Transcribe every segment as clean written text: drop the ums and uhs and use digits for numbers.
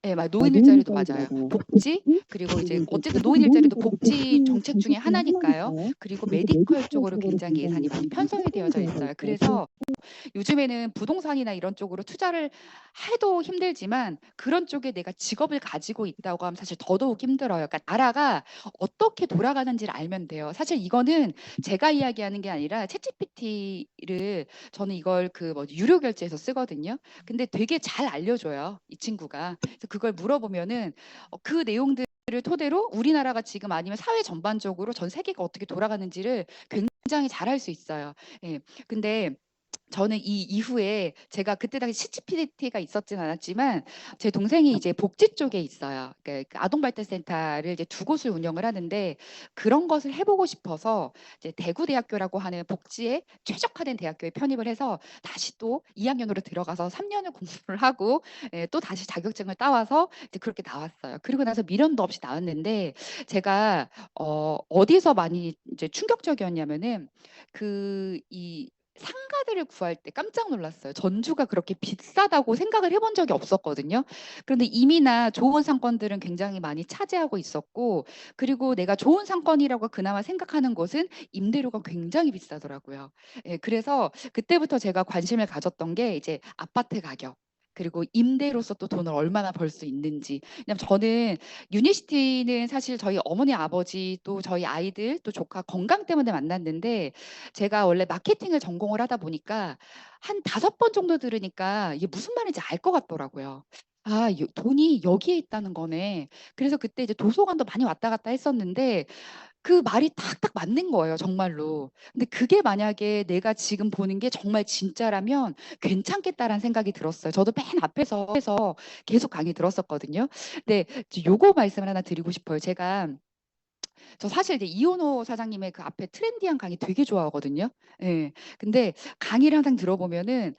예, 아 노인 노인 일자리도 맞아요. 일자리도 복지 복지 그리고 이제 그리고 이제 어쨌든 노인 어쨌든 노인 일자리도 일자리도 복지 복지 정책 중에 정책 중에 하나니까요. 하나니까요. 그리고 그리고 메디컬 메디컬 쪽으로 쪽으로 굉장히 굉장히 예산이 많이 예산이 많이 편성이 편성이 되어져 되어져 있어요. 있어요. 그래서 그래서 요즘에는 부동산이나 이런 쪽으로 투자를 해도 힘들지만 그런 쪽에 내가 직업을 가지고 있다고 하면 사실 더더욱 힘들어요. 그러니까 나라가 어떻게 돌아가는지를 알면 돼요. 사실 이거는 제가 이야기하는 게 아니라 챗GPT를 저는 이걸 유료 결제해서 쓰거든요. 근데 되게 잘 알려줘요, 이 친구가. 그래서 그걸 물어보면은 그 내용들을 토대로 우리나라가 지금 아니면 사회 전반적으로 전 세계가 어떻게 돌아가는지를 굉장히 잘 할 수 있어요. 예. 근데 저는 이 이후에 제가 그때 당시 ChatGPT가 있었진 않았지만 제 동생이 이제 복지 쪽에 있어요. 그 아동발달센터를 이제 두 곳을 운영을 하는데 그런 것을 해보고 싶어서 이제 대구대학교라고 하는 복지에 최적화된 대학교에 편입을 해서 다시 또 2학년으로 들어가서 3년을 공부를 하고 예, 또 다시 자격증을 따와서 이제 그렇게 나왔어요. 그리고 나서 미련도 없이 나왔는데 제가 어디서 많이 이제 충격적이었냐면은 이 상가들을 구할 때 깜짝 놀랐어요. 전주가 그렇게 비싸다고 생각을 해본 적이 없었거든요. 그런데 이미나 좋은 상권들은 굉장히 많이 차지하고 있었고, 그리고 내가 좋은 상권이라고 그나마 생각하는 곳은 임대료가 굉장히 비싸더라고요. 예, 그래서 그때부터 제가 관심을 가졌던 게 이제 아파트 가격. 그리고 임대로서 또 돈을 얼마나 벌 수 있는지. 왜냐면 저는 유니시티는 사실 저희 어머니 아버지 또 저희 아이들 또 조카 건강 때문에 만났는데 제가 원래 마케팅을 전공을 하다 보니까 한 5번 정도 들으니까 이게 무슨 말인지 알 것 같더라고요. 아, 돈이 여기에 있다는 거네. 그래서 그때 이제 도서관도 많이 왔다 갔다 했었는데 그 말이 탁탁 맞는 거예요, 정말로. 근데 그게 만약에 내가 지금 보는 게 정말 진짜라면 괜찮겠다라는 생각이 들었어요. 저도 맨 앞에서 계속 강의 들었었거든요. 근데 요거 말씀을 하나 드리고 싶어요. 저 사실 이제 이원호 사장님의 그 앞에 트렌디한 강의 되게 좋아하거든요. 예. 근데 강의를 항상 들어보면은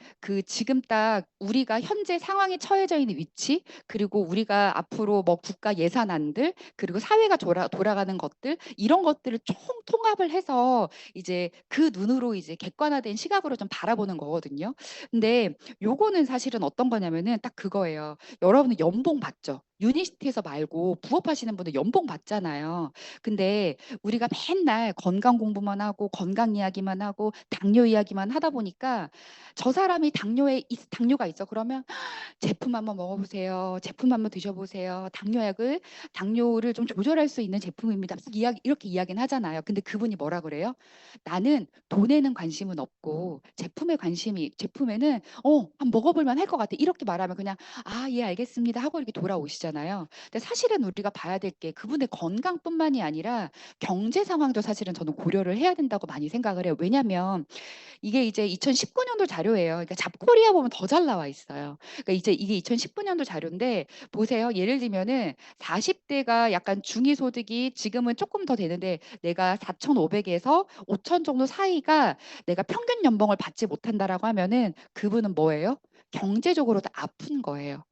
지금 딱 우리가 현재 상황에 처해져 있는 위치, 그리고 우리가 앞으로 뭐 국가 예산안들, 그리고 사회가 돌아가는 것들, 이런 것들을 총 통합을 해서 이제 그 눈으로 이제 객관화된 시각으로 좀 바라보는 거거든요. 근데 요거는 사실은 어떤 거냐면은 딱 그거예요. 여러분은 연봉 받죠? 유니시티에서 말고 부업하시는 분들 연봉 받잖아요. 근데 우리가 맨날 건강 공부만 하고 건강 이야기만 하고 당뇨 이야기만 하다 보니까 저 사람이 당뇨가 있어. 그러면 제품 한번 먹어보세요. 제품 한번 드셔보세요. 당뇨를 좀 조절할 수 있는 제품입니다. 이렇게 이야기는 하잖아요. 근데 그분이 뭐라 그래요? 나는 돈에는 관심은 없고 제품에는 한번 먹어볼만 할 것 같아. 이렇게 말하면 그냥 아, 예, 알겠습니다 하고 이렇게 돌아오시잖아요. 근데 사실은 우리가 봐야 될 게 그분의 건강뿐만이 아니라 경제 상황도 사실은 저는 고려를 해야 된다고 많이 생각을 해요. 왜냐면 이게 이제 2019년도 자료예요. 그러니까 잡코리아 보면 더 잘 나와 있어요. 그러니까 이제 이게 2019년도 자료인데 보세요. 예를 들면은 40대가 약간 중위소득이 지금은 조금 더 되는데 내가 4,500에서 5,000 정도 사이가 내가 평균 연봉을 받지 못한다라고 하면은 그분은 뭐예요? 경제적으로 도 아픈 거예요.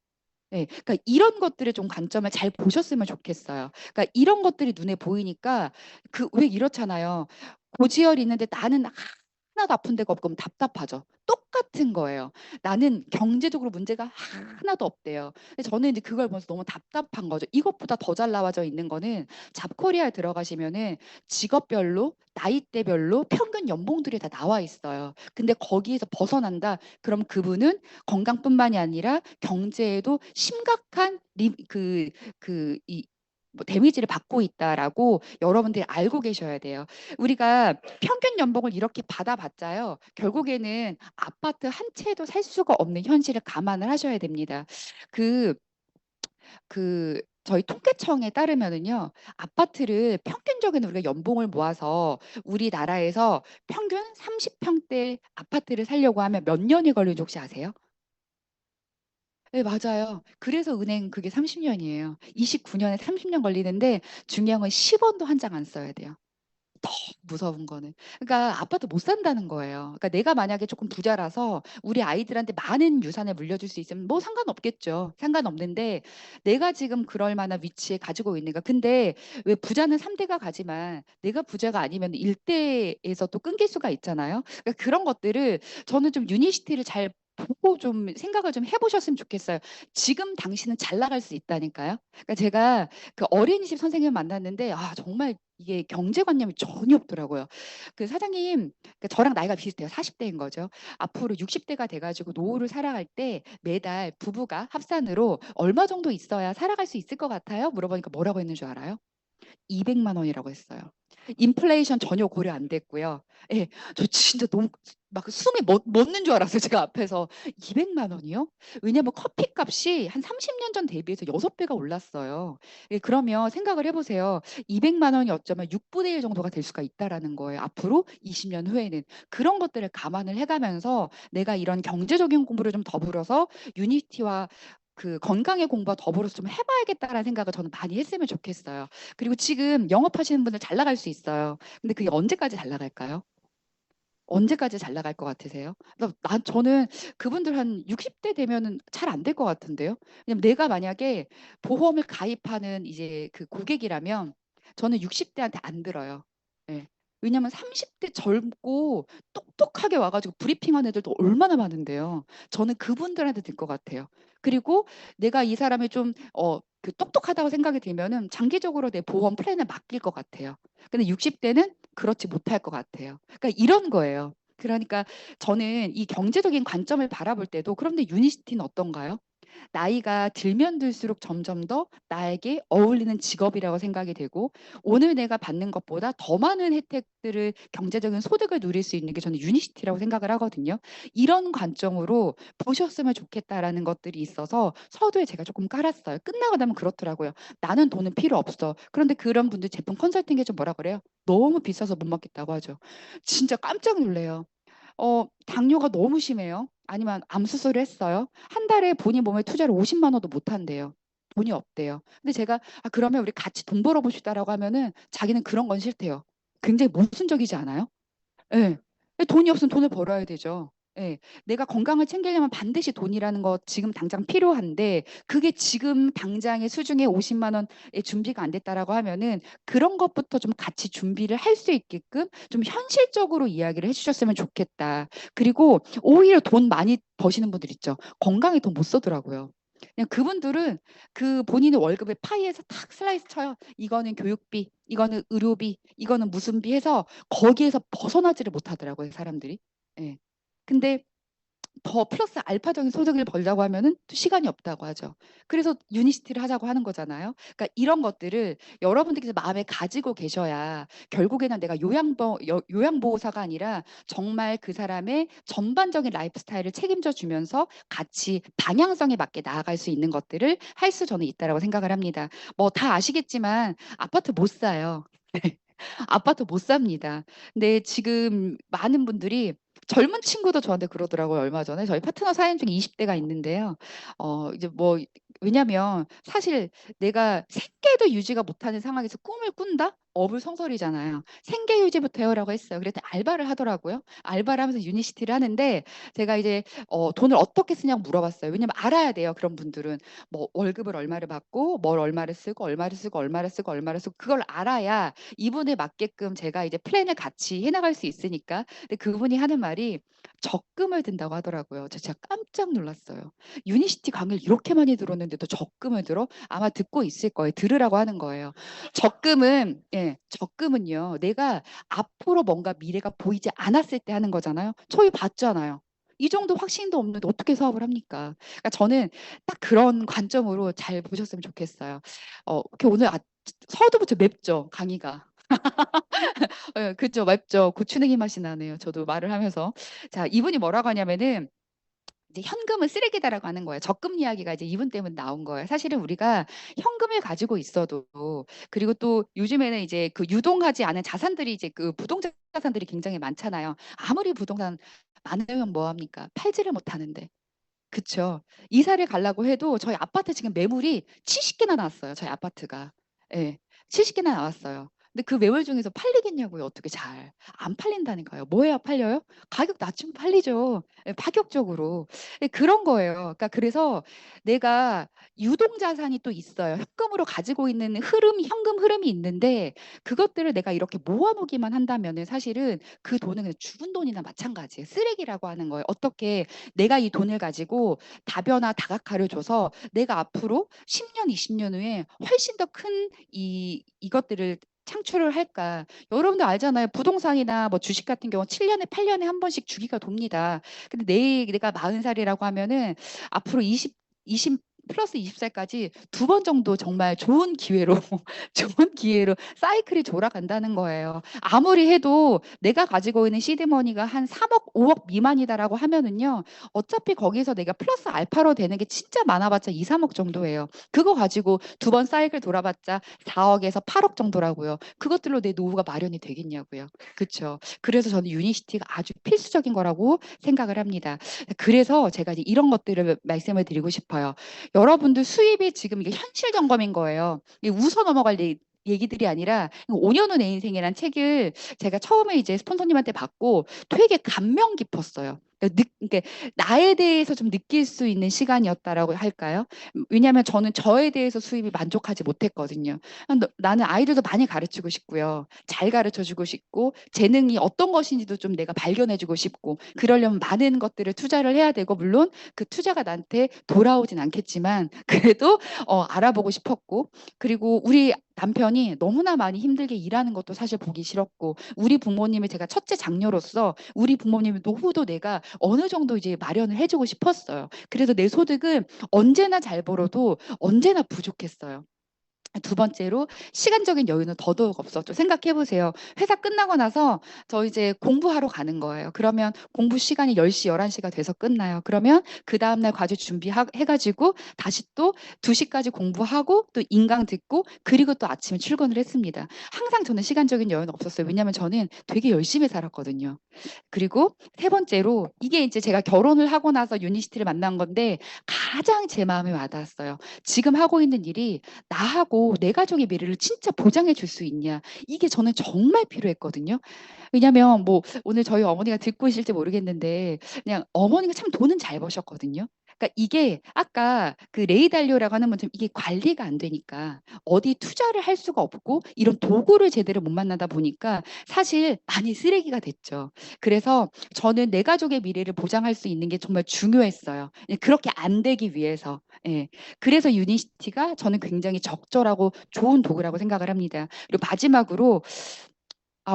네, 그러니까 이런 것들을 좀 관점을 잘 보셨으면 좋겠어요. 그러니까 이런 것들이 눈에 보이니까 왜 이렇잖아요. 고지혈이 있는데 나는 하나도 아픈 데가 없고 그럼 답답하죠. 똑같은 거예요. 나는 경제적으로 문제가 하나도 없대요. 근데 저는 이제 그걸 보면서 너무 답답한 거죠. 이것보다 더 잘 나와져 있는 거는 잡코리아에 들어가시면은 직업별로 나이대별로 평균 연봉들이 다 나와 있어요. 근데 거기에서 벗어난다. 그럼 그분은 건강뿐만이 아니라 경제에도 심각한 뭐 데미지를 받고 있다라고 여러분들이 알고 계셔야 돼요. 우리가 평균 연봉을 이렇게 받아봤자요. 결국에는 아파트 한 채도 살 수가 없는 현실을 감안을 하셔야 됩니다. 그, 저희 통계청에 따르면은요, 아파트를 평균적인 우리가 연봉을 모아서 우리나라에서 평균 30평대 아파트를 살려고 하면 몇 년이 걸리는지 혹시 아세요? 네, 맞아요. 그래서 은행 그게 30년이에요. 29년에 30년 걸리는데 중요한 건 10원도 한 장 안 써야 돼요. 더 무서운 거는. 그러니까 아파트 못 산다는 거예요. 그러니까 내가 만약에 조금 부자라서 우리 아이들한테 많은 유산을 물려줄 수 있으면 뭐 상관없겠죠. 상관없는데 내가 지금 그럴 만한 위치에 가지고 있는가. 근데 왜 부자는 3대가 가지만 내가 부자가 아니면 1대에서 또 끊길 수가 있잖아요. 그러니까 그런 것들을 저는 좀 유니시티를 잘 보고 좀 생각을 좀 해 보셨으면 좋겠어요. 지금 당신은 잘 나갈 수 있다니까요. 그러니까 제가 그 어린이집 선생님을 만났는데 정말 이게 경제관념이 전혀 없더라고요. 그 사장님, 그러니까 저랑 나이가 비슷해요. 40 대인 거죠. 앞으로 60 대가 돼 가지고 노후를 살아갈 때 매달 부부가 합산으로 "얼마 정도 있어야 살아갈 수 있을 것 같아요?" 물어보니까 뭐라고 했는 줄 알아요? 200만 원이라고 했어요. 인플레이션 전혀 고려 안 됐고요. 예. 저 진짜 너무 막 숨이 멎는 줄 알았어요, 제가 앞에서. 200만 원이요? 왜냐면 커피값이 한 30년 전 대비해서 6 배가 올랐어요. 예, 그러면 생각을 해 보세요. 200만 원이 어쩌면 6분의 1 정도가 될 수가 있다라는 거예요, 앞으로 20년 후에는. 그런 것들을 감안을 해 가면서 내가 이런 경제적인 공부를 좀 더불어서 유니티와 그 건강의 공부와 더불어서 좀 해 봐야겠다라는 생각을 저는 많이 했으면 좋겠어요. 그리고 지금 영업하시는 분들 잘 나갈 수 있어요. 근데 그게 언제까지 잘 나갈까요? 언제까지 잘 나갈 것 같으세요? 저는 그분들 한 60대 되면은 잘 안 될 것 같은데요. 왜냐면 내가 만약에 보험을 가입하는 이제 그 고객이라면 저는 60 대한테 안 들어요. 예. 왜냐면 30대 젊고 똑똑하게 와 가지고 브리핑한 애들도 얼마나 많은데요. 저는 그분들한테 들 것 같아요. 그리고 내가 이 사람이 좀 그 똑똑하다고 생각이 들면은 장기적으로 내 보험 플랜을 맡길 것 같아요. 근데 60 대는 그렇지 못할 것 같아요. 그러니까 이런 거예요. 그러니까 저는 이 경제적인 관점을 바라볼 때도 그런데 유니시티는 어떤가요? 나이가 들면 들수록 점점 더 나에게 어울리는 직업이라고 생각이 되고 오늘 내가 받는 것보다 더 많은 혜택들을 경제적인 소득을 누릴 수 있는 게 저는 유니시티라고 생각을 하거든요. 이런 관점으로 보셨으면 좋겠다라는 것들이 있어서 서두에 제가 조금 깔았어요. 끝나고 나면 그렇더라고요. "나는 돈은 필요 없어." 그런데 그런 분들 제품 컨설팅에 좀 뭐라 그래요? 너무 비싸서 못 먹겠다고 하죠. 진짜 깜짝 놀라요. 당뇨가 너무 심해요. 아니면 암 수술을 했어요. 한 달에 본인 몸에 투자를 50만 원도 못 한대요. 돈이 없대요. 근데 제가 그러면 우리 같이 돈 벌어 봅시다."라고 하면은 자기는 그런 건 싫대요. 굉장히 모순적이지 않아요? 예. 돈이 없으면 돈을 벌어야 되죠. 예. 내가 건강을 챙기려면 반드시 돈이라는 거 지금 당장 필요한데 그게 지금 당장의 수중에 50만 원의 준비가 안 됐다라고 하면은 그런 것부터 좀 같이 준비를 할 수 있게끔 좀 현실적으로 이야기를 해 주셨으면 좋겠다. 그리고 오히려 돈 많이 버시는 분들 있죠. 건강에 돈 못 쓰더라고요. 그냥 그분들은 그 본인의 월급의 파이에서 탁 슬라이스 쳐요. 이거는 교육비, 이거는 의료비, 이거는 무슨 비 해서 거기에서 벗어나지를 못하더라고요, 사람들이. 예. 근데 더 플러스 알파적인 소득을 벌자고 하면은 또 시간이 없다고 하죠. 그래서 유니시티를 하자고 하는 거잖아요. 그러니까 이런 것들을 여러분들께서 마음에 가지고 계셔야 결국에는 내가 요양보호사가 아니라 정말 그 사람의 전반적인 라이프 스타일을 책임져 주면서 같이 방향성에 맞게 나아갈 수 있는 것들을 할 수 저는 있다라고 생각을 합니다. 뭐 다 아시겠지만 아파트 못 사요. 네. 아파트 못 삽니다. 근데 지금 많은 분들이 젊은 친구도 저한테 그러더라고요, 얼마 전에. 저희 파트너 사연 중에 20 대가 있는데요. 이제 뭐 왜냐면 사실 내가 생계도 유지가 못하는 상황에서 꿈을 꾼다? 어불성설이잖아요. "생계 유지부터 해오라."고 했어요. 그랬더니 알바를 하더라고요. 알바를 하면서 유니시티를 하는데 제가 이제 돈을 어떻게 쓰냐고 물어봤어요. 왜냐면 알아야 돼요, 그런 분들은. 뭐 월급을 얼마를 받고 뭘 얼마를 쓰고 얼마를 쓰고 얼마를 쓰고 얼마를 쓰고 그걸 알아야 이분에 맞게끔 제가 이제 플랜을 같이 해 나갈 수 있으니까. 근데 그분이 하는 말이 적금을 든다고 하더라고요. 저 진짜 깜짝 놀랐어요. 유니시티 강의를 이렇게 많이 들었는데도 적금을 들어? 아마 듣고 있을 거예요. 들으라고 하는 거예요. 적금은 적금은요. 내가 앞으로 뭔가 미래가 보이지 않았을 때 하는 거잖아요. 저희 봤잖아요. 이 정도 확신도 없는데 어떻게 사업을 합니까? 그러니까 저는 딱 그런 관점으로 잘 보셨으면 좋겠어요. 이렇게 오늘 서두부터 맵죠, 강의가. 예, 그죠. 맵죠. 고추냉이 맛이 나네요. 저도 말을 하면서. 자, 이분이 뭐라고 하냐면은 이제 "현금은 쓰레기다."라고 하는 거예요. 적금 이야기가 이제 이분 때문에 나온 거예요. 사실은 우리가 현금을 가지고 있어도 그리고 또 요즘에는 이제 그 유동하지 않은 자산들이 이제 그 부동산 자산들이 굉장히 많잖아요. 아무리 부동산 많으면 뭐 합니까? 팔지를 못하는데. 그쵸. 이사를 가려고 해도 저희 아파트 지금 매물이 70 개나 나왔어요, 저희 아파트가. 예. 70 개나 나왔어요. 근데 그 매월 중에서 팔리겠냐고요. 어떻게 잘. 안 팔린다니까요. 뭐 해야 팔려요? 가격 낮추면 팔리죠. 예, 파격적으로. 예, 그런 거예요. 그러니까 그래서 내가 유동 자산이 또 있어요. 현금으로 가지고 있는 현금 흐름이 있는데 그것들을 내가 이렇게 모아 놓기만 한다면은 사실은 그 돈은 그냥 죽은 돈이나 마찬가지예요. 쓰레기라고 하는 거예요. 어떻게 내가 이 돈을 가지고 다변화 다각화를 줘서 내가 앞으로 10년, 20년 후에 훨씬 더 큰 이것들을 창출을 할까? 여러분들 알잖아요. 부동산이나 뭐 주식 같은 경우 7년에 8년에 한 번씩 주기가 돕니다. 근데 내가 40살이라고 하면은 앞으로 20 플러스 20살까지 두 번 정도 정말 좋은 기회로 좋은 기회로 사이클이 돌아간다는 거예요. 아무리 해도 내가 가지고 있는 시드머니가 한 3억, 5억 미만이다라고 하면은요. 어차피 거기서 내가 플러스 알파로 되는 게 진짜 많아봤자 2, 3억 정도예요. 그거 가지고 두 번 사이클 돌아봤자 4억에서 8억 정도라고요. 그것들로 내 노후가 마련이 되겠냐고요. 그쵸? 그래서 저는 유니시티가 아주 필수적인 거라고 생각을 합니다. 그래서 제가 이제 이런 것들을 말씀을 드리고 싶어요. 여러분들 수입이 지금 이게 현실 점검인 거예요. 이게 웃어 넘어갈 얘기들이 아니라 5년 후 내 인생이란 책을 제가 처음에 이제 스폰서님한테 받고 되게 감명 깊었어요. 그러니까 나에 대해서 좀 느낄 수 있는 시간이었다라고 할까요? 왜냐하면 저는 저에 대해서 수입이 만족하지 못했거든요. 나는 아이들도 많이 가르치고 싶고요. 잘 가르쳐주고 싶고 재능이 어떤 것인지도 좀 내가 발견해주고 싶고 그러려면 많은 것들을 투자를 해야 되고 물론 그 투자가 나한테 돌아오진 않겠지만 그래도 알아보고 싶었고 그리고 우리 남편이 너무나 많이 힘들게 일하는 것도 사실 보기 싫었고 우리 부모님을 제가 첫째 장녀로서 우리 부모님의 노후도 내가 어느 정도 이제 마련을 해주고 싶었어요. 그래서 내 소득은 언제나 잘 벌어도 언제나 부족했어요. 두 번째로 시간적인 여유는 더더욱 없었죠. 생각해 보세요. 회사 끝나고 나서 저 이제 공부하러 가는 거예요. 그러면 공부 시간이 10시, 11시가 돼서 끝나요. 그러면 그다음 날 과제 해 가지고 다시 또 2시까지 공부하고 또 인강 듣고 그리고 또 아침에 출근을 했습니다. 항상 저는 시간적인 여유는 없었어요. 왜냐하면 저는 되게 열심히 살았거든요. 그리고 세 번째로 이게 이제 제가 결혼을 하고 나서 유니시티를 만난 건데 가장 제 마음에 와닿았어요. 지금 하고 있는 일이 나하고 내 가족의 미래를 진짜 보장해 줄 수 있냐. 이게 저는 정말 필요했거든요. 왜냐면 뭐 오늘 저희 어머니가 듣고 계실지 모르겠는데 그냥 어머니가 참 돈은 잘 버셨거든요. 그러니까 이게 아까 그 레이 달리오라고 하는 분처럼 이게 관리가 안 되니까 어디 투자를 할 수가 없고 이런 도구를 제대로 못 만나다 보니까 사실 많이 쓰레기가 됐죠. 그래서 저는 내 가족의 미래를 보장할 수 있는 게 정말 중요했어요. 예, 그렇게 안 되기 위해서. 예. 그래서 유니시티가 저는 굉장히 적절하고 좋은 도구라고 생각을 합니다. 그리고 마지막으로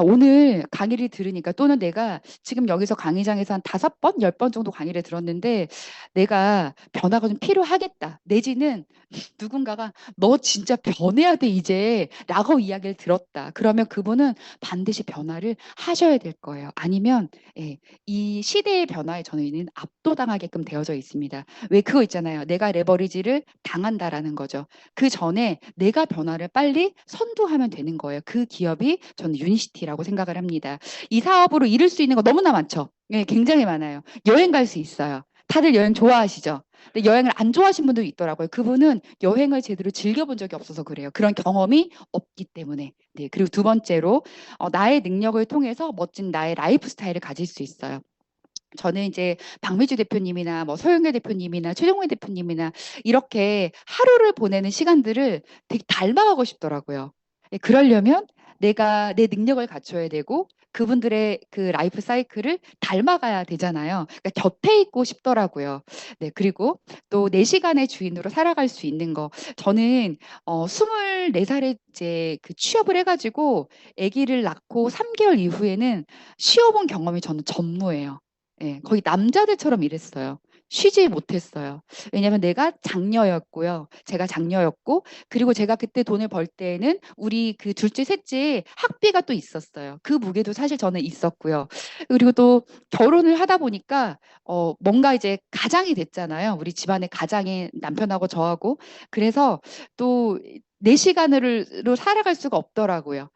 오늘 강의를 들으니까 또는 내가 지금 여기서 강의장에서 한 5번, 10번 정도 강의를 들었는데 내가 변화가 좀 필요하겠다. 내지는 누군가가 너 진짜 변해야 돼 이제 라고 이야기를 들었다. 그러면 그분은 반드시 변화를 하셔야 될 거예요. 아니면 예, 이 시대의 변화에 저는 압도당하게끔 되어져 있습니다. 왜 그거 있잖아요. 내가 레버리지를 당한다라는 거죠. 그 전에 내가 변화를 빨리 선두하면 되는 거예요. 그 기업이 저는 유니시티라고 생각을 합니다. 이 사업으로 이룰 수 있는 거 너무나 많죠. 예, 굉장히 많아요. 여행 갈 수 있어요. 다들 여행 좋아하시죠? 근데 여행을 안 좋아하시는 분도 있더라고요. 그분은 여행을 제대로 즐겨본 적이 없어서 그래요. 그런 경험이 없기 때문에. 네, 그리고 두 번째로 나의 능력을 통해서 멋진 나의 라이프 스타일을 가질 수 있어요. 저는 이제 박미주 대표님이나 뭐 서영교 대표님이나 최종훈 대표님이나 이렇게 하루를 보내는 시간들을 되게 닮아가고 싶더라고요. 예, 그러려면 내가 내 능력을 갖춰야 되고 그분들의 그 라이프 사이클을 닮아가야 되잖아요. 그러니까 곁에 있고 싶더라고요. 네, 그리고 또 내 시간의 주인으로 살아갈 수 있는 거. 저는 24살에 이제 그 취업을 해가지고 아기를 낳고 3개월 이후에는 쉬어본 경험이 저는 전무예요. 예. 거의 남자들처럼 일했어요. 쉬지 못했어요. 왜냐하면 내가 장녀였고요. 제가 장녀였고 그리고 제가 그때 돈을 벌 때에는 우리 그 둘째, 셋째 학비가 또 있었어요. 그 무게도 사실 저는 있었고요. 그리고 또 결혼을 하다 보니까 뭔가 이제 가장이 됐잖아요. 우리 집안의 가장이 남편하고 저하고. 그래서 또 내 시간으로 살아갈 수가 없더라고요.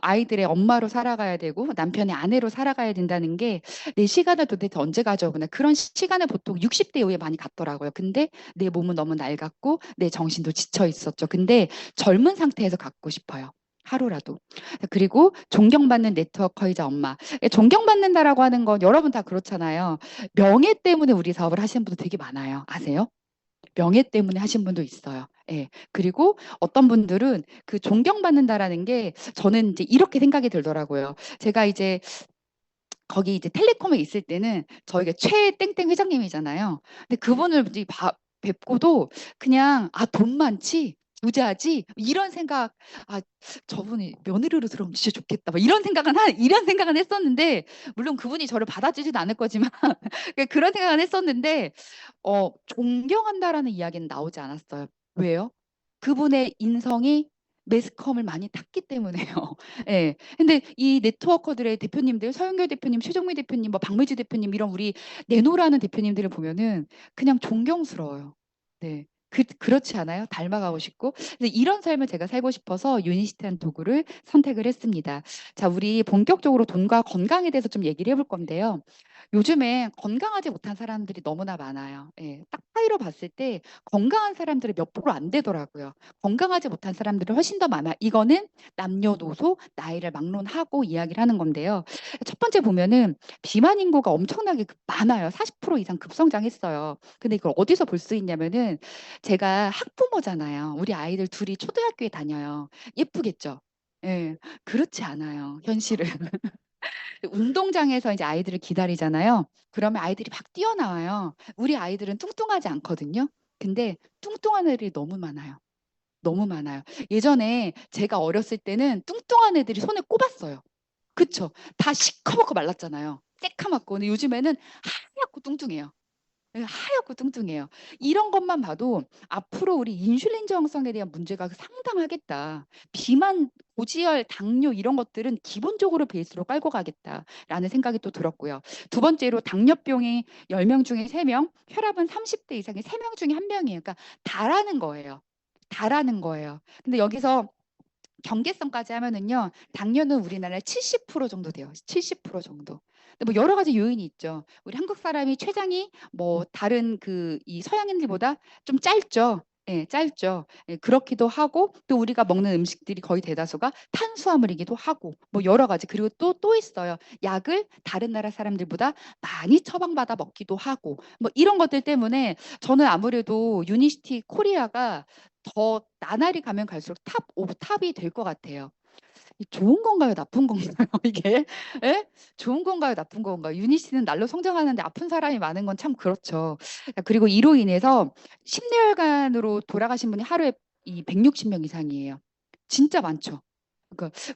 아이들의 엄마로 살아가야 되고 남편의 아내로 살아가야 된다는 게 내 시간을 도대체 언제 가져오구나. 그런 시간을 보통 60대 이후에 많이 갖더라고요. 근데 내 몸은 너무 낡았고 내 정신도 지쳐 있었죠. 근데 젊은 상태에서 갖고 싶어요. 하루라도. 그리고 존경받는 네트워커이자 엄마. 존경받는다라고 하는 건 여러분 다 그렇잖아요. 명예 때문에 우리 사업을 하시는 분들 되게 많아요. 아세요? 명예 때문에 하신 분도 있어요. 예. 그리고 어떤 분들은 그 존경받는다라는 게 저는 이제 이렇게 생각이 들더라고요. 제가 이제 거기 이제 텔레콤에 있을 때는 저희가 최땡땡 회장님이잖아요. 근데 그분을 이제 뵙고도 그냥 '아 돈 많지? 부자지?' 이런 생각 '아 저분이 며느리로 들어오면 진짜 좋겠다.' 막 이런 생각은 했었는데 물론 그분이 저를 받아주지는 않을 거지만 그런 생각은 했었는데 존경한다라는 이야기는 나오지 않았어요. 왜요? 그분의 인성이 매스컴을 많이 탔기 때문에요. 예. 근데 이 네트워커들의 대표님들 서영교 대표님, 최종미 대표님, 뭐 박미주 대표님 이런 우리 내노라는 대표님들을 보면은 그냥 존경스러워요. 네. 그렇지 않아요? 닮아가고 싶고. 그래서 이런 삶을 제가 살고 싶어서 유니시티한 도구를 선택을 했습니다. 자, 우리 본격적으로 돈과 건강에 대해서 좀 얘기를 해볼 건데요. 요즘에 건강하지 못한 사람들이 너무나 많아요. 예. 딱 파이로 봤을 때 건강한 사람들이 몇 프로 안 되더라고요. 건강하지 못한 사람들이 훨씬 더 많아. 이거는 남녀노소 나이를 막론하고 이야기를 하는 건데요. 첫 번째 보면은 비만 인구가 엄청나게 많아요. 40% 이상 급성장했어요. 근데 이걸 어디서 볼 수 있냐면은 제가 학부모잖아요. 우리 아이들 둘이 초등학교에 다녀요. 예쁘겠죠? 예. 그렇지 않아요, 현실은. 운동장에서 이제 아이들을 기다리잖아요. 그러면 아이들이 막 뛰어나와요. 우리 아이들은 뚱뚱하지 않거든요. 근데 뚱뚱한 애들이 너무 많아요. 너무 많아요. 예전에 제가 어렸을 때는 뚱뚱한 애들이 손에 꼽았어요. 그쵸? 다 시커멓고 말랐잖아요. 새카맣고. 근데 요즘에는 하얗고 뚱뚱해요. 예, 하얗고 뚱뚱해요. 이런 것만 봐도 앞으로 우리 인슐린 저항성에 대한 문제가 상당하겠다. 비만, 고지혈, 당뇨 이런 것들은 기본적으로 베이스로 깔고 가겠다라는 생각이 또 들었고요. 두 번째로 당뇨병이 10명 중에 3명, 혈압은 30대 이상의 3명 중에 1명이에요. 그러니까 다라는 거예요. 다라는 거예요. 근데 여기서 경계선까지 하면은요. 당뇨는 우리나라에 70% 정도 돼요. 70% 정도. 근데 뭐 여러 가지 요인이 있죠. 우리 한국 사람이 췌장이 뭐 다른 이 서양인들보다 좀 짧죠. 예, 짧죠. 예, 그렇기도 하고 또 우리가 먹는 음식들이 거의 대다수가 탄수화물이기도 하고 뭐 여러 가지. 그리고 또 있어요. 약을 다른 나라 사람들보다 많이 처방받아 먹기도 하고 뭐 이런 것들 때문에 저는 아무래도 유니시티 코리아가 더 나날이 가면 갈수록 탑 오브 탑이 될 것 같아요. 이 좋은 건가요? 나쁜 건가요? 이게? 예? 좋은 건가요? 나쁜 건가요? 유니시티는 날로 성장하는데 아픈 사람이 많은 건 참 그렇죠. 그리고 이로 인해서 심뇌혈관으로 돌아가신 분이 하루에 이 160명 이상이에요. 진짜 많죠.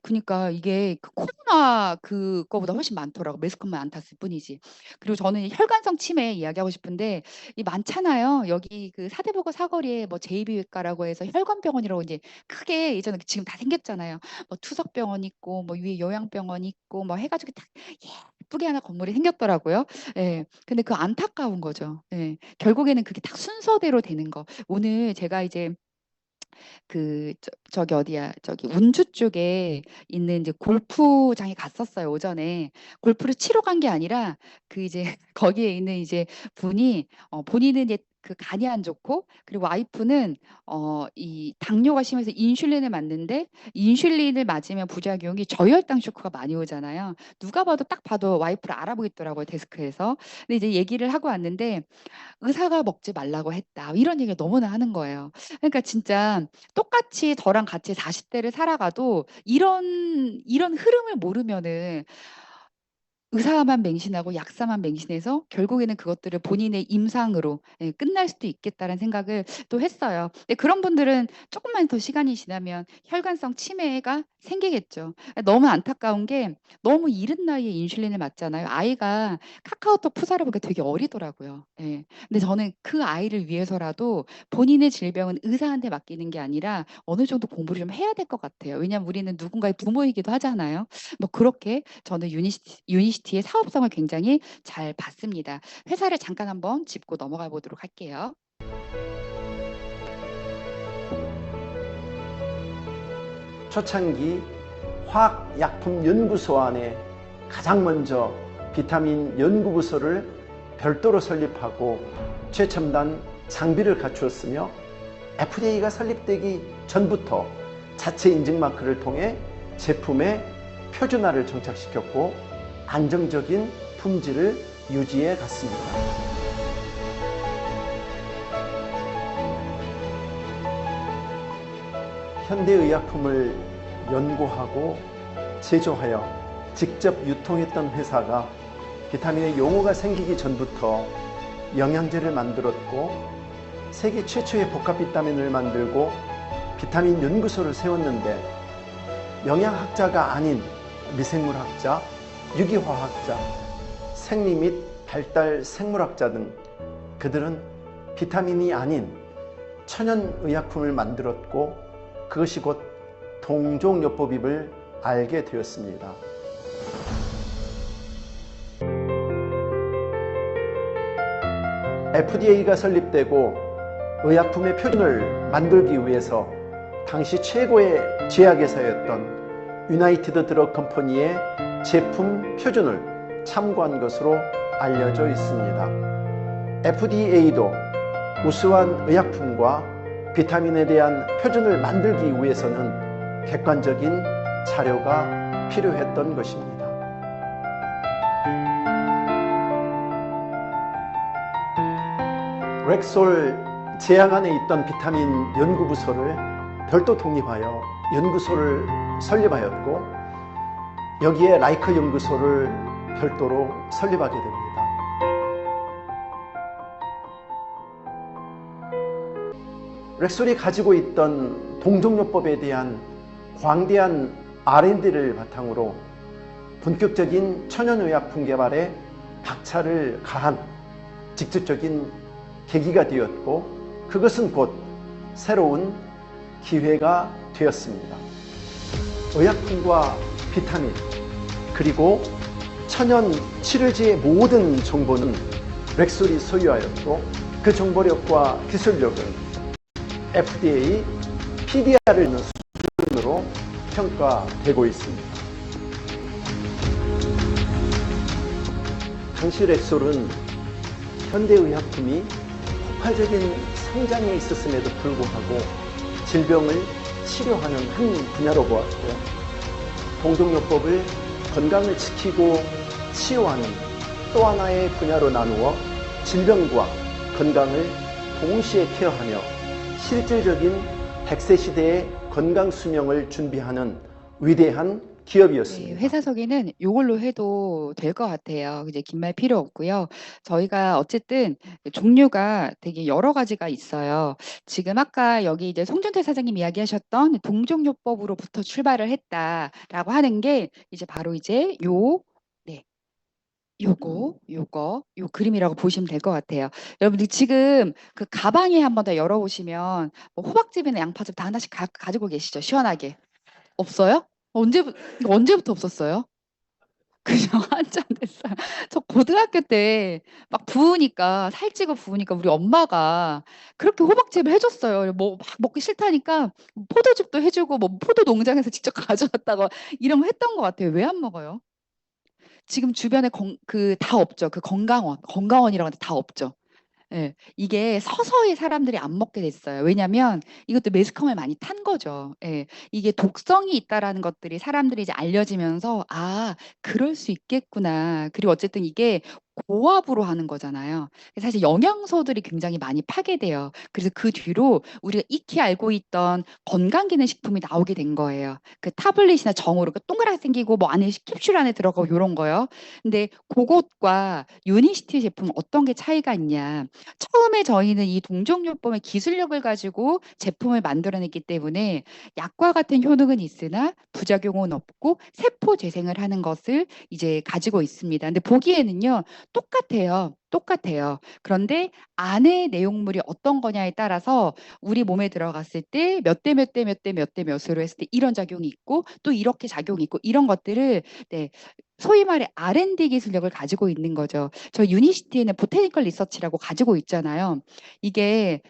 그니까 이게 그 코로나 그거보다 훨씬 많더라고. 매스컴만 안 탔을 뿐이지. 그리고 저는 혈관성 치매 이야기하고 싶은데 이 많잖아요. 여기 그 사대보고 사거리에 뭐 제2비외과라고 해서 혈관병원이라고 이제 크게 예전에 지금 다 생겼잖아요. 뭐 투석병원 있고 뭐 위에 요양병원 있고 뭐 해 가지고 딱 예쁘게 하나 건물이 생겼더라고요. 예. 근데 그 안타까운 거죠. 예. 결국에는 그게 딱 순서대로 되는 거. 오늘 제가 이제 저기 어디야? 저기 운주 쪽에 있는 이제 골프장에 갔었어요, 오전에. 골프를 치러 간 게 아니라 이제 거기에 있는 이제 분이 본인은 이제 간이 안 좋고 그리고 와이프는 이 당뇨가 심해서 인슐린을 맞는데 인슐린을 맞으면 부작용이 저혈당 쇼크가 많이 오잖아요. 누가 봐도 딱 봐도 와이프를 알아보겠더라고요, 데스크에서. 근데 이제 얘기를 하고 왔는데 "의사가 먹지 말라고 했다." 이런 얘기를 너무나 하는 거예요. 그러니까 진짜 똑같이 저랑 같이 40 대를 살아가도 이런 흐름을 모르면은 의사만 맹신하고 약사만 맹신해서 결국에는 그것들을 본인의 임상으로 예 끝날 수도 있겠다는 생각을 또 했어요. 근데 그런 분들은 쪼끔만 더 시간이 지나면 혈관성 치매가 생기겠죠. 너무 안타까운 게 너무 이른 나이에 인슐린을 맞잖아요. 아이가 카카오톡 프사를 보니까 되게 어리더라고요. 예. 근데 저는 그 아이를 위해서라도 본인의 질병은 의사한테 맡기는 게 아니라 어느 정도 공부를 좀 해야 될 것 같아요. 왜냐하면 우리는 누군가의 부모이기도 하잖아요. 뭐 그렇게 저는 유니시티의 사업성을 굉장히 잘 봤습니다. 회사를 잠깐 한번 짚고 넘어가 보도록 할게요. 초창기 화학약품연구소 안에 가장 먼저 비타민 연구부서를 별도로 설립하고 최첨단 장비를 갖추었으며 FDA가 설립되기 전부터 자체 인증 마크를 통해 제품의 표준화를 정착시켰고 안정적인 품질을 유지해 갔습니다. 현대의약품을 연구하고 제조하여 직접 유통했던 회사가 비타민의 용어가 생기기 전부터 영양제를 만들었고 세계 최초의 복합 비타민을 만들고 비타민 연구소를 세웠는데 영양학자가 아닌 미생물학자, 유기화학자, 생리 및 발달 생물학자 등 그들은 비타민이 아닌 천연의약품을 만들었고 그것이 곧 동종요법임을 알게 되었습니다. FDA가 설립되고 의약품의 표준을 만들기 위해서 당시 최고의 제약회사였던 유나이티드 드럭 컴퍼니의 제품 표준을 참고한 것으로 알려져 있습니다. FDA도 우수한 의약품과 비타민에 대한 표준을 만들기 위해서는 객관적인 자료가 필요했던 것입니다. 렉솔 제약 안에 있던 비타민 연구부서를 별도 독립하여 연구소를 설립하였고 여기에 라이커 연구소를 별도로 설립하게 됩니다. 렉솔이 가지고 있던 동종요법에 대한 광대한 R&D를 바탕으로 본격적인 천연의약품 개발에 박차를 가한 직접적인 계기가 되었고 그것은 곧 새로운 기회가 되었습니다. 의약품과 비타민 그리고 천연 치료제의 모든 정보는 렉솔이 소유하였고 그 정보력과 기술력은 FDA, PDR을 있는 수준으로 평가되고 있습니다. 당시 렉솔은 현대의약품이 폭발적인 성장에 있었음에도 불구하고 질병을 치료하는 한 분야로 보았고요. 동종요법을 건강을 지키고 치유하는 또 하나의 분야로 나누어 질병과 건강을 동시에 케어하며 실질적인 100세 시대의 건강 수명을 준비하는 위대한 기업이었습니다. 네, 회사 소개는 이걸로 해도 될 것 같아요. 이제 긴 말 필요 없고요. 저희가 어쨌든 종류가 되게 여러 가지가 있어요. 지금 아까 여기 이제 송준태 사장님 이야기하셨던 동종요법으로부터 출발을 했다라고 하는 게 이제 바로 이제 네, 요 그림이라고 보시면 될 것 같아요. 여러분들 지금 그 가방에 한번 더 열어보시면 뭐 호박즙이나 양파즙 다 하나씩 가지고 계시죠? 시원하게. 없어요? 이거 언제부터 없었어요? 그냥 한참 됐어요. 저 고등학교 때 막 부으니까 살찌고 부으니까 우리 엄마가 그렇게 호박즙을 해줬어요. 뭐 막 먹기 싫다니까 포도즙도 해주고 뭐 포도 농장에서 직접 가져왔다고 이런 거 했던 것 같아요. 왜 안 먹어요? 지금 주변에 그 다 없죠. 그 건강원이라고 하는데 다 없죠. 예. 이게 서서히 사람들이 안 먹게 됐어요. 왜냐면 이것도 매스컴을 많이 탄 거죠. 예. 이게 독성이 있다라는 것들이 사람들이 이제 알려지면서 '아 그럴 수 있겠구나.' 그리고 어쨌든 이게 고압으로 하는 거잖아요. 사실 영양소들이 굉장히 많이 파괴돼요. 그래서 그 뒤로 우리가 익히 알고 있던 건강기능식품이 나오게 된 거예요. 그 타블렛이나 정으로 그 동그랗게 생기고 뭐 안에 캡슐 안에 들어가고 요런 거요. 근데 고것과 유니시티 제품은 어떤 게 차이가 있냐. 처음에 저희는 이 동종요법의 기술력을 가지고 제품을 만들어냈기 때문에 약과 같은 효능은 있으나 부작용은 없고 세포 재생을 하는 것을 이제 가지고 있습니다. 근데 보기에는요. 똑같아요. 똑같아요. 그런데 안에 내용물이 어떤 거냐에 따라서 우리 몸에 들어갔을 때 몇 대 몇 대 몇 대 몇 대 몇으로 했을 때 이런 작용이 있고 또 이렇게 작용이 있고 이런 것들을 네. 소위 말해 R&D 기술력을 가지고 있는 거죠. 저 유니시티에는 보테니컬 리서치라고 가지고 있잖아요. 이게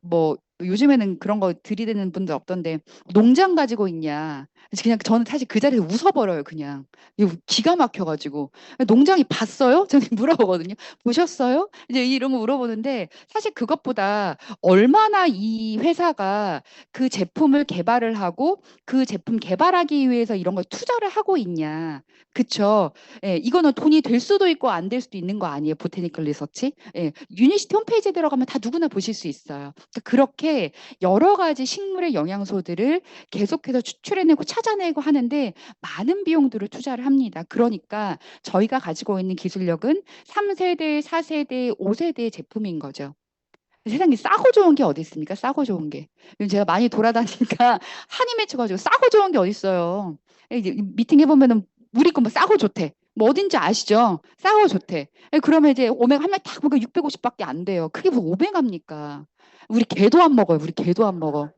뭐 요즘에는 그런 거 들이대는 분들 없던데 농장 가지고 있냐. 그래서 그냥 저는 사실 그 자리에서 웃어버려요. 그냥 이거 기가 막혀가지고 농장이 봤어요? 저는 물어보거든요. 보셨어요? 이제 이런 거 물어보는데 사실 그것보다 얼마나 이 회사가 그 제품을 개발을 하고 그 제품 개발하기 위해서 이런 걸 투자를 하고 있냐. 그쵸? 예, 이거는 돈이 될 수도 있고 안 될 수도 있는 거 아니에요. 보테니컬 리서치. 예, 유니시티 홈페이지에 들어가면 다 누구나 보실 수 있어요. 그러니까 그렇게 여러 가지 식물의 영양소들을 계속해서 추출해내고 찾아내고 하는데 많은 비용들을 투자를 합니다. 그러니까 저희가 가지고 있는 기술력은 3세대, 4세대, 5세대의 제품인 거죠. 세상에 싸고 좋은 게 어디 있습니까? 싸고 좋은 게. 요즘 제가 많이 돌아다니니까 한이 맺혀가지고 싸고 좋은 게 어디 있어요. 이제 미팅 해보면은 우리 거 뭐 싸고 좋대. 뭐 어딘지 아시죠? 싸고 좋대. 그러면 이제 오메가 한 명 딱 보니까 650밖에 안 돼요. 그게 뭐 오메가입니까? 우리 개도 안 먹어요. 우리 개도 안 먹어.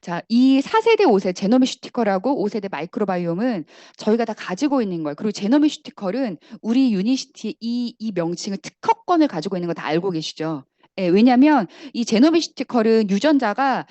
자, 이 4세대 5세 제노미슈티컬하고 5세대 마이크로바이옴은 저희가 다 가지고 있는 거예요. 그리고 제노미슈티컬은 우리 유니시티 이 명칭을 특허권을 가지고 있는 거 다 알고 계시죠? 예, 왜냐하면 이 제노미슈티컬은 유전자가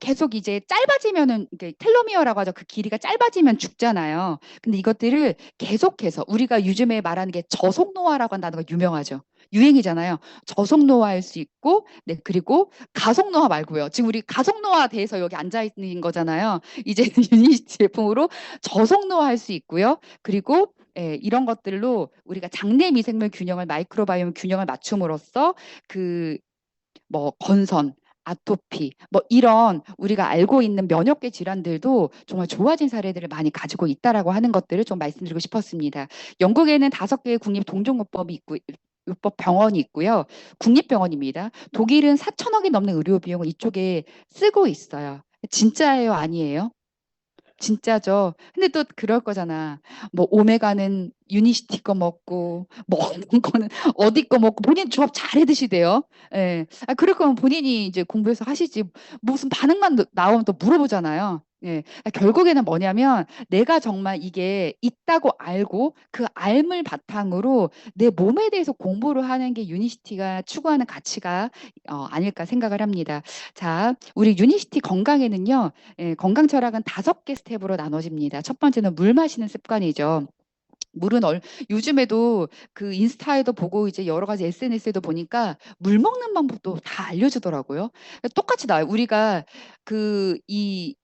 계속 이제 짧아지면은 이게 텔로미어라고 하죠. 그 길이가 짧아지면 죽잖아요. 근데 이것들을 계속해서 우리가 요즘에 말하는 게 저속노화라고 한다는 거 유명하죠. 유행이잖아요. 저속노화할 수 있고, 네, 그리고 가속노화 말고요. 지금 우리 가속노화 돼서 여기 앉아 있는 거잖아요. 이제 유니시티 제품으로 저속노화 할 수 있고요. 그리고 예, 이런 것들로 우리가 장내 미생물 균형을 마이크로바이옴 균형을 맞춤으로써 그 뭐 건선, 아토피 뭐 이런 우리가 알고 있는 면역계 질환들도 정말 좋아진 사례들을 많이 가지고 있다라고 하는 것들을 좀 말씀드리고 싶었습니다. 영국에는 5개의 국립 동종요법이 있고 요법 병원이 있고요. 국립병원입니다. 독일은 4천억이 넘는 의료 비용을 이쪽에 쓰고 있어요. 진짜예요, 아니에요? 진짜죠. 근데 또 그럴 거잖아. 뭐 오메가는 유니시티 거 먹고 뭐 어떤 거는 어디 거 먹고 본인 조합 잘 해 드시대요. 예. 아 그럴 거면 본인이 이제 공부해서 하시지. 무슨 반응만 나오면 또 물어보잖아요. 예. 아, 결국에는 뭐냐면 내가 정말 이게 있다고 알고 그 알을 바탕으로 내 몸에 대해서 공부를 하는 게 유니시티가 추구하는 가치가 아닐까 생각을 합니다. 자, 우리 유니시티 건강에는요. 예, 건강 철학은 5개 스텝으로 나눠집니다. 첫 번째는 물 마시는 습관이죠. 물은 요즘에도 그 인스타에도 보고 이제 여러 가지 SNS에도 보니까 물 먹는 방법도 다 알려주더라고요. 똑같이 나와요. 우리가 이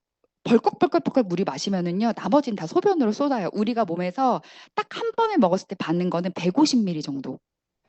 벌컥벌컥벌컥 물이 마시면은요, 나머지는 다 소변으로 쏟아요. 우리가 몸에서 딱 한 번에 먹었을 때 받는 거는 150ml 정도.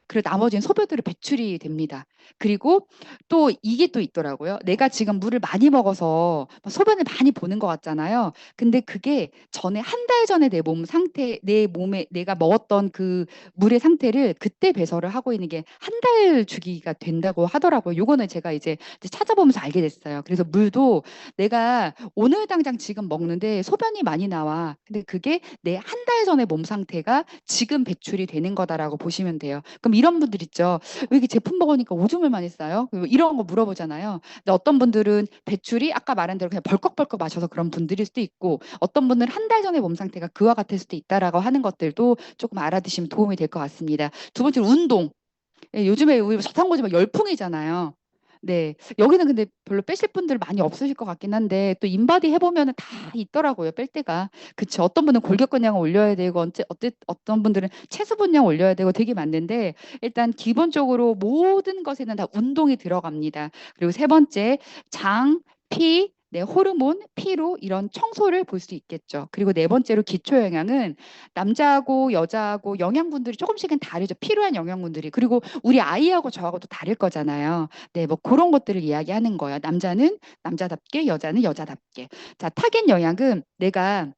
그리고 나머지는 소변으로 배출이 됩니다. 그리고 또 이게 또 있더라고요. 내가 지금 물을 많이 먹어서 막 소변을 많이 보는 것 같잖아요. 근데 그게 전에 한 달 전에 내 몸 상태, 내 몸에 내가 먹었던 그 물의 상태를 그때 배설을 하고 있는 게 한 달 주기가 된다고 하더라고요. 요거는 제가 이제 찾아보면서 알게 됐어요. 그래서 물도 내가 오늘 당장 지금 먹는데 소변이 많이 나와. 근데 그게 내 한 달 전의 몸 상태가 지금 배출이 되는 거다라고 보시면 돼요. 그럼 이런 분들 있죠. 왜 이렇게 제품 먹으니까 오줌을 많이 싸요? 이런 거 물어보잖아요. 근데 어떤 분들은 배출이 아까 말한 대로 그냥 벌컥벌컥 마셔서 그런 분들일 수도 있고 어떤 분들은 한 달 전의 몸 상태가 그와 같을 수도 있다라고 하는 것들도 조금 알아두시면 도움이 될 것 같습니다. 두 번째로 운동. 예, 요즘에 우리 저탄고지 막 열풍이잖아요. 네. 여기는 근데 별로 빼실 분들 많이 없으실 것 같긴 한데 또 인바디 해보면은 다 있더라고요. 뺄 때가. 그쵸. 어떤 분은 골격근량 올려야 되고 어떤 분들은 체수분량 올려야 되고 되게 많은데 일단 기본적으로 모든 것에는 다 운동이 들어갑니다. 그리고 세 번째 장, 피, 네, 호르몬, 피로 이런 청소를 볼 수 있겠죠. 그리고 네 번째로 기초 영양은 남자하고 여자하고 영양분들이 조금씩은 다르죠. 필요한 영양분들이. 그리고 우리 아이하고 저하고도 다를 거잖아요. 네, 뭐 그런 것들을 이야기하는 거예요. 남자는 남자답게, 여자는 여자답게. 자, 타겟 영양은 내가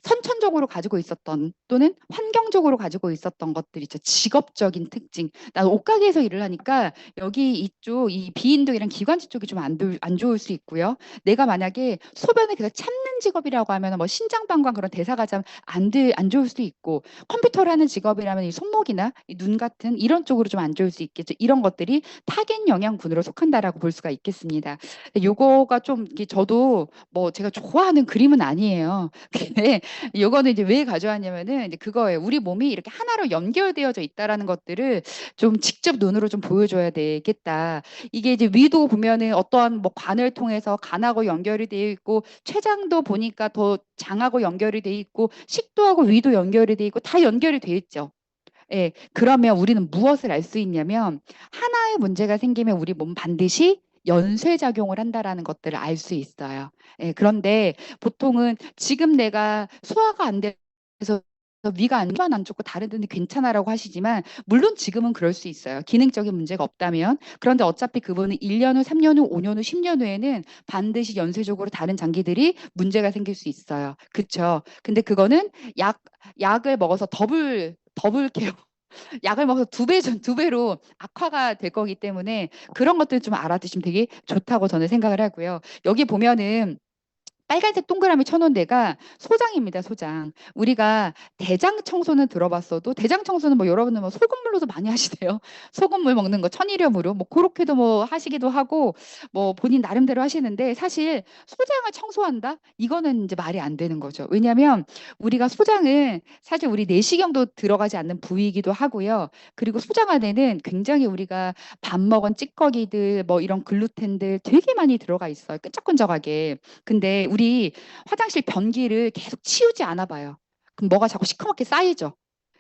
선천적으로 가지고 있었던 또는 환경적으로 가지고 있었던 것들 있죠. 직업적인 특징. 나는 옷가게에서 일을 하니까 여기 이쪽 이 비인동이랑 기관지 쪽이 좀 안 좋을 수 있고요. 내가 만약에 소변을 계속 참는 하는 직업이라고 하면 뭐 신장방광 그런 대사가장 안 좋을 수도 있고, 컴퓨터를 하는 직업이라면 이 손목이나 이 눈 같은 이런 쪽으로 좀 안 좋을 수 있겠죠. 이런 것들이 타겟 영양군으로 속한다라고 볼 수가 있겠습니다. 요거가 좀 저도 뭐 제가 좋아하는 그림은 아니에요. 근데 요거는 이제 왜 가져왔냐면은 이제 그거예요. 우리 몸이 이렇게 하나로 연결되어져 있다라는 것들을 좀 직접 눈으로 좀 보여줘야 되겠다. 이게 이제 위도 보면은 어떠한 뭐 관을 통해서 간하고 연결이 되어 있고, 췌장도 보니까 더 장하고 연결이 되어 있고, 식도하고 위도 연결이 되어 있고, 다 연결이 되어 있죠. 예, 그러면 우리는 무엇을 알 수 있냐면, 하나의 문제가 생기면 우리 몸 반드시 연쇄작용을 한다라는 것들을 알 수 있어요. 예, 그런데 보통은 지금 내가 소화가 안 돼서 위가 안 좋고 다른 데는 괜찮아라고 하시지만, 물론 지금은 그럴 수 있어요. 기능적인 문제가 없다면. 그런데 어차피 그분은 1년 후, 3년 후, 5년 후, 10년 후에는 반드시 연쇄적으로 다른 장기들이 문제가 생길 수 있어요. 그쵸? 근데 그거는 약을 먹어서 더블 케어, 약을 먹어서 두 배로 악화가 될 거기 때문에 그런 것들 좀 알아두시면 되게 좋다고 저는 생각을 하고요. 여기 보면은 빨간색 동그라미 쳐놓은 데가 소장입니다, 소장. 우리가 대장 청소는 들어봤어도, 대장 청소는 뭐 여러분들 뭐 소금물로도 많이 하시대요. 소금물 먹는 거 천일염으로 뭐 그렇게도 뭐 하시기도 하고, 뭐 본인 나름대로 하시는데, 사실 소장을 청소한다? 이거는 이제 말이 안 되는 거죠. 왜냐하면 우리가 소장은 사실 우리 내시경도 들어가지 않는 부위이기도 하고요. 그리고 소장 안에는 굉장히 우리가 밥 먹은 찌꺼기들, 뭐 이런 글루텐들 되게 많이 들어가 있어요. 끈적끈적하게. 근데 우리 화장실 변기를 계속 치우지 않아 봐요. 그럼 뭐가 자꾸 시커멓게 쌓이죠.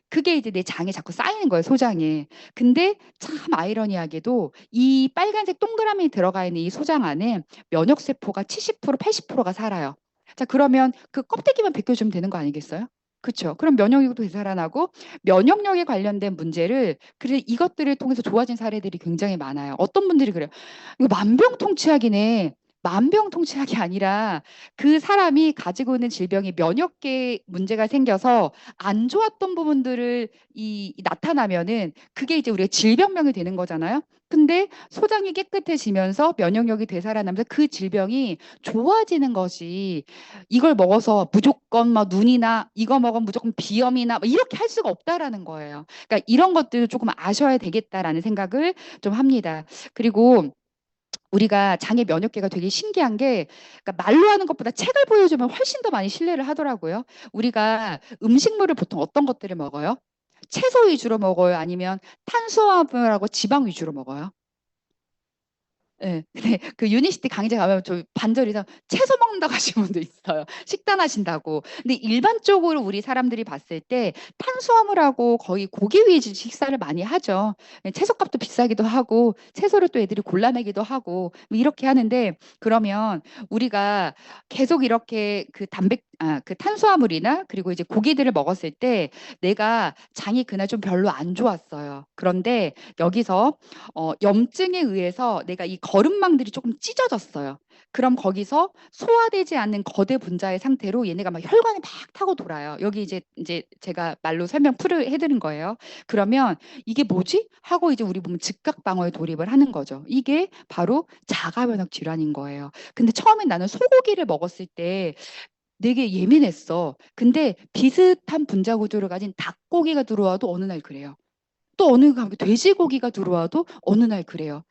그게 이제 내 장에 자꾸 쌓이는 거예요, 소장에. 근데 참 아이러니하게도 이 빨간색 동그라미 들어가 있는 이 소장 안에 면역세포가 70%, 80%가 살아요. 자, 그러면 그 껍데기만 벗겨주면 되는 거 아니겠어요? 그렇죠. 그럼 면역력도 되살아나고, 면역력에 관련된 문제를, 그래 이것들을 통해서 좋아진 사례들이 굉장히 많아요. 어떤 분들이 그래요. 이거 만병통치약이네. 만병통치약이 아니라 그 사람이 가지고 있는 질병이 면역계 문제가 생겨서 안 좋았던 부분들을 나타나면은 그게 이제 우리가 질병명이 되는 거잖아요. 근데 소장이 깨끗해지면서 면역력이 되살아나면서 그 질병이 좋아지는 것이, 이걸 먹어서 무조건 막 눈이나 이거 먹으면 무조건 비염이나 막 이렇게 할 수가 없다라는 거예요. 그러니까 이런 것들을 조금 아셔야 되겠다라는 생각을 좀 합니다. 그리고 우리가 장의 면역계가 되게 신기한 게, 그러니까 말로 하는 것보다 책을 보여주면 훨씬 더 많이 신뢰를 하더라고요. 우리가 음식물을 보통 어떤 것들을 먹어요? 채소 위주로 먹어요? 아니면 탄수화물하고 지방 위주로 먹어요? 예. 근데 그 유니시티 강의장 가면 저 반절이상 채소 먹는다고 하시는 분도 있어요. 식단하신다고. 근데 일반적으로 우리 사람들이 봤을 때 탄수화물하고 거의 고기 위주 식사를 많이 하죠. 예, 채소값도 비싸기도 하고 채소를 또 애들이 골라내기도 하고 뭐 이렇게 하는데, 그러면 우리가 계속 이렇게 그 탄수화물이나 그리고 이제 고기들을 먹었을 때 내가 장이 그날 좀 별로 안 좋았어요. 그런데 여기서 염증에 의해서 내가 이 거름망들이 조금 찢어졌어요. 그럼 거기서 소화되지 않는 거대 분자의 상태로 얘네가 막 혈관에 막 타고 돌아요. 여기 이제 제가 말로 설명 풀을 해드린 거예요. 그러면 이게 뭐지? 하고 이제 우리 몸은 즉각 방어에 돌입을 하는 거죠. 이게 바로 자가면역 질환인 거예요. 근데 처음에 나는 소고기를 먹었을 때 되게 예민했어. 근데 비슷한 분자 구조를 가진 닭고기가 들어와도 어느 날 그래요. 또 어느 가게 돼지고기가 들어와도 어느 날 그래요.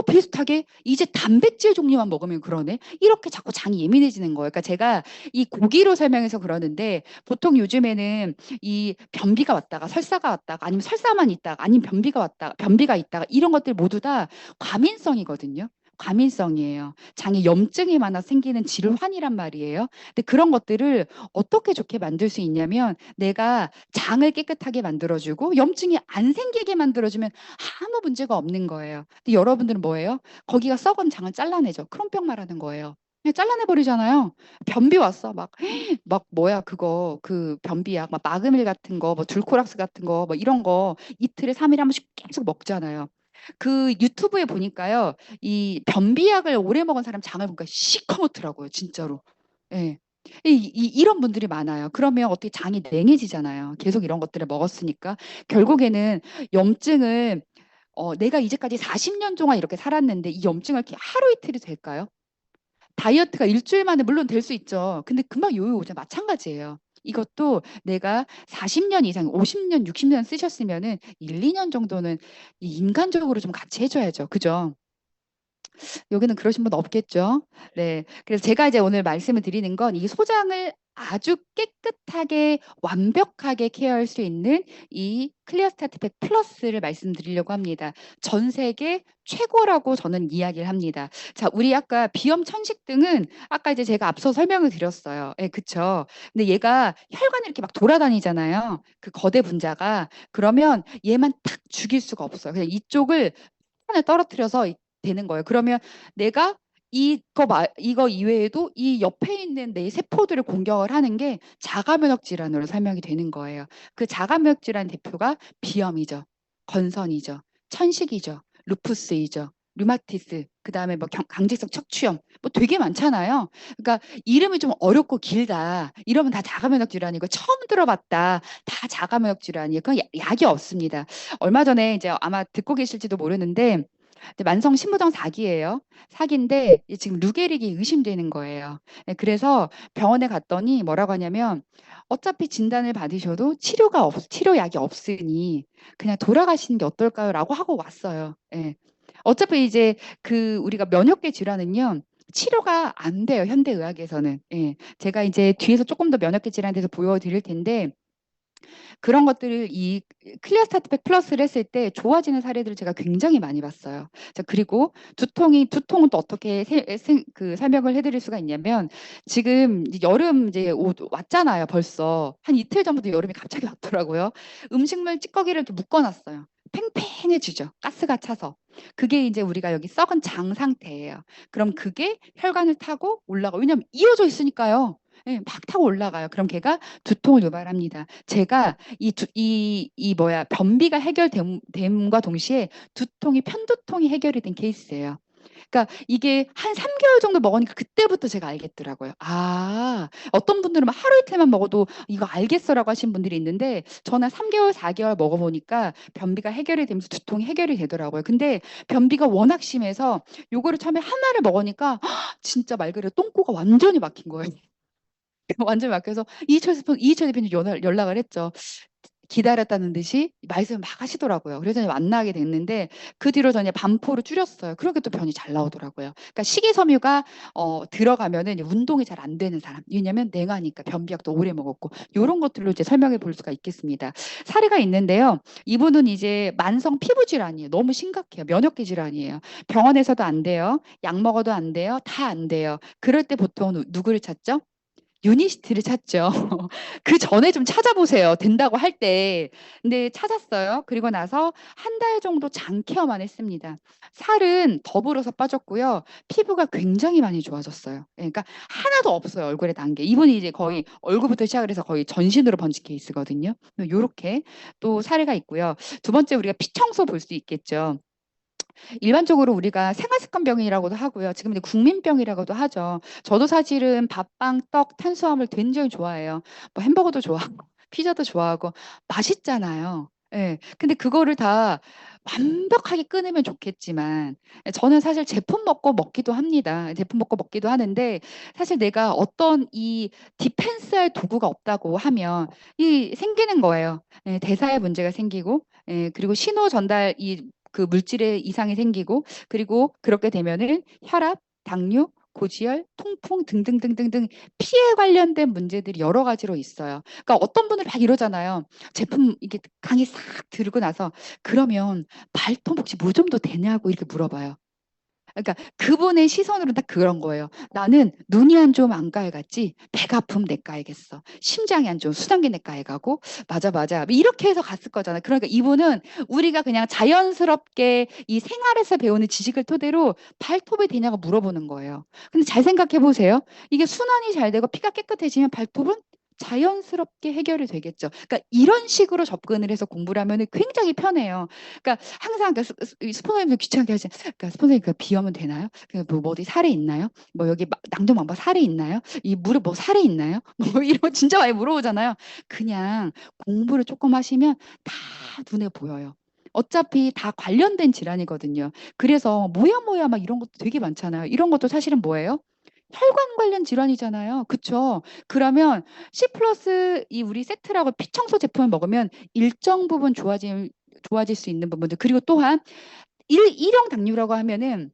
비슷하게 이제 단백질 종류만 먹으면 그러네. 이렇게 자꾸 장이 예민해지는 거예요. 그러니까 제가 이 고기로 설명해서 그러는데, 보통 요즘에는 이 변비가 왔다가 설사가 왔다가, 아니면 설사만 있다가, 아니면 변비가 왔다가 변비가 있다가, 이런 것들 모두 다 과민성이거든요. 과민성이에요. 장에 염증이 많아 생기는 질환이란 말이에요. 근데 그런 것들을 어떻게 좋게 만들 수 있냐면, 내가 장을 깨끗하게 만들어주고 염증이 안 생기게 만들어주면 아무 문제가 없는 거예요. 근데 여러분들은 뭐예요? 거기가 썩은 장을 잘라내죠. 크론병 말하는 거예요. 그냥 잘라내 버리잖아요. 변비 왔어. 막 뭐야 그거 그 변비약 막 마그밀 같은 거, 뭐 둘코락스 같은 거, 뭐 이런 거 이틀에 3일에 한 번씩 계속 먹잖아요. 그 유튜브에 보니까요, 이 변비약을 오래 먹은 사람 장을 보니까 시커멓더라고요, 진짜로. 예. 이런 분들이 많아요. 그러면 어떻게 장이 냉해지잖아요. 계속 이런 것들을 먹었으니까. 결국에는 염증을, 내가 이제까지 40년 동안 이렇게 살았는데 이 염증을 이렇게 하루 이틀이 될까요? 다이어트가 일주일 만에 물론 될 수 있죠. 근데 금방 요요 오죠. 마찬가지예요. 이것도 내가 40년 이상, 50년, 60년 쓰셨으면은 1, 2년 정도는 이 인간적으로 좀 같이 해줘야죠. 그죠? 여기는 그러신 분 없겠죠? 네. 그래서 제가 이제 오늘 말씀을 드리는 건 이 소장을 아주 깨끗하게 완벽하게 케어할 수 있는 이 클리어 스타트팩 플러스를 말씀드리려고 합니다. 전 세계 최고라고 저는 이야기를 합니다. 자, 우리 아까 비염 천식등은 아까 이제 제가 앞서 설명을 드렸어요. 예, 그쵸. 근데 얘가 혈관을 이렇게 막 돌아다니잖아요. 그 거대 분자가. 그러면 얘만 탁 죽일 수가 없어요. 그냥 이쪽을 하나 떨어뜨려서 되는 거예요. 그러면 내가 이거 이외에도 이 옆에 있는 내 세포들을 공격을 하는 게 자가면역 질환으로 설명이 되는 거예요. 그 자가면역 질환 대표가 비염이죠. 건선이죠. 천식이죠. 루푸스이죠. 류마티스, 그다음에 뭐 강직성 척추염, 뭐 되게 많잖아요. 그러니까 이름이 좀 어렵고 길다. 이러면 다 자가면역 질환이고 처음 들어봤다. 다 자가면역 질환이에요. 그건 약이 없습니다. 얼마 전에 이제 아마 듣고 계실지도 모르는데 만성 신부정 사기예요. 사기인데 지금 루게릭이 의심되는 거예요. 네, 그래서 병원에 갔더니 뭐라고 하냐면 어차피 진단을 받으셔도 치료약이 없으니 그냥 돌아가시는 게 어떨까요?라고 하고 왔어요. 예. 어차피 이제 그 우리가 면역계 질환은요. 치료가 안 돼요. 현대의학에서는. 예. 제가 이제 뒤에서 조금 더 면역계 질환에 대해서 보여드릴 텐데 그런 것들을 이 클리어 스타트팩 플러스를 했을 때 좋아지는 사례들을 제가 굉장히 많이 봤어요. 자, 그리고 두통은 또 어떻게 설명을 해드릴 수가 있냐면 지금 이제 여름 이제 왔잖아요. 벌써 한 이틀 전부터 여름이 갑자기 왔더라고요. 음식물 찌꺼기를 이렇게 묶어놨어요. 팽팽해지죠. 가스가 차서. 그게 이제 우리가 여기 썩은 장 상태예요. 그럼 그게 혈관을 타고 올라가. 왜냐면 이어져 있으니까요. 예, 막 타고 올라가요. 그럼 걔가 두통을 유발합니다. 제가 변비가 해결됨과 동시에 편두통이 해결이 된 케이스예요. 그러니까 이게 한 3개월 정도 먹으니까 그때부터 제가 알겠더라고요. 아, 어떤 분들은 막 하루 이틀만 먹어도 이거 알겠어라고 하신 분들이 있는데 저는 3개월, 4개월 먹어보니까 변비가 해결이 되면서 두통이 해결이 되더라고요. 근데 변비가 워낙 심해서 요거를 처음에 하나를 먹으니까 진짜 말 그대로 똥꼬가 완전히 막힌 거예요. 완전히 막혀서 이희철 대표님 연락을 했죠. 기다렸다는 듯이 말씀을 막 하시더라고요. 그래서 만나게 됐는데 그 뒤로 저는 반포를 줄였어요. 그렇게 또 변이 잘 나오더라고요. 그러니까 식이섬유가 들어가면은 운동이 잘 안 되는 사람. 왜냐면 냉하니까 변비약도 오래 먹었고 이런 것들로 이제 설명해 볼 수가 있겠습니다. 사례가 있는데요. 이분은 이제 만성 피부 질환이에요. 너무 심각해요. 면역계 질환이에요. 병원에서도 안 돼요. 약 먹어도 안 돼요. 다 안 돼요. 그럴 때 보통 누구를 찾죠? 유니시티를 찾죠. 그 전에 좀 찾아보세요. 된다고 할 때. 근데 찾았어요. 그리고 나서 한 달 정도 장 케어만 했습니다. 살은 더불어서 빠졌고요. 피부가 굉장히 많이 좋아졌어요. 예, 그러니까 하나도 없어요. 얼굴에 난 게. 이분이 이제 거의 얼굴부터 시작을 해서 거의 전신으로 번진 케이스거든요. 요렇게 또 사례가 있고요. 두 번째 우리가 피청소 볼 수 있겠죠. 일반적으로 우리가 생활습관병이라고도 하고요. 지금 이제 국민병이라고도 하죠. 저도 사실은 밥빵, 떡, 탄수화물 굉장히 좋아해요. 뭐 햄버거도 좋아하고 피자도 좋아하고 맛있잖아요. 예. 근데 그거를 다 완벽하게 끊으면 좋겠지만 저는 사실 제품 먹고 먹기도 합니다. 제품 먹고 먹기도 하는데 사실 내가 어떤 이 디펜스할 도구가 없다고 하면 이 생기는 거예요. 예, 대사에 문제가 생기고 예, 그리고 신호 전달 그 물질의 이상이 생기고 그리고 그렇게 되면은 혈압, 당뇨, 고지혈, 통풍 등등등등등 피에 관련된 문제들이 여러 가지로 있어요. 그러니까 어떤 분들 막 이러잖아요. 제품 이게 강의 싹 들고 나서 그러면 발톱 혹시 뭐 좀 더 되냐고 이렇게 물어봐요. 그러니까 그분의 시선으로는 딱 그런 거예요. 나는 눈이 안 좋으면 안과에 갔지 배가 아프면 내과에 겠어. 심장이 안 좋으면 수당기 내과에 가고 맞아 맞아 이렇게 해서 갔을 거잖아요. 그러니까 이분은 우리가 그냥 자연스럽게 이 생활에서 배우는 지식을 토대로 발톱이 되냐고 물어보는 거예요. 근데 잘 생각해 보세요. 이게 순환이 잘 되고 피가 깨끗해지면 발톱은 자연스럽게 해결이 되겠죠. 그러니까 이런 식으로 접근을 해서 공부를 하면 굉장히 편해요. 그러니까 항상 스폰서님들 귀찮게 하시 그러니까 스폰서님 그 비염은 되나요? 뭐 어디 살이 있나요? 뭐 여기 낭도망바 살이 있나요? 이 무릎 뭐 살이 있나요? 뭐 이런 거 진짜 많이 물어보잖아요. 그냥 공부를 조금 하시면 다 눈에 보여요. 어차피 다 관련된 질환이거든요. 그래서 뭐야 막 이런 것도 되게 많잖아요. 이런 것도 사실은 뭐예요? 혈관 관련 질환이잖아요. 그쵸? 그러면 C 플러스 이 우리 세트라고 피청소 제품을 먹으면 일정 부분 좋아질 수 있는 부분들. 그리고 또한 일형 당뇨라고 하면은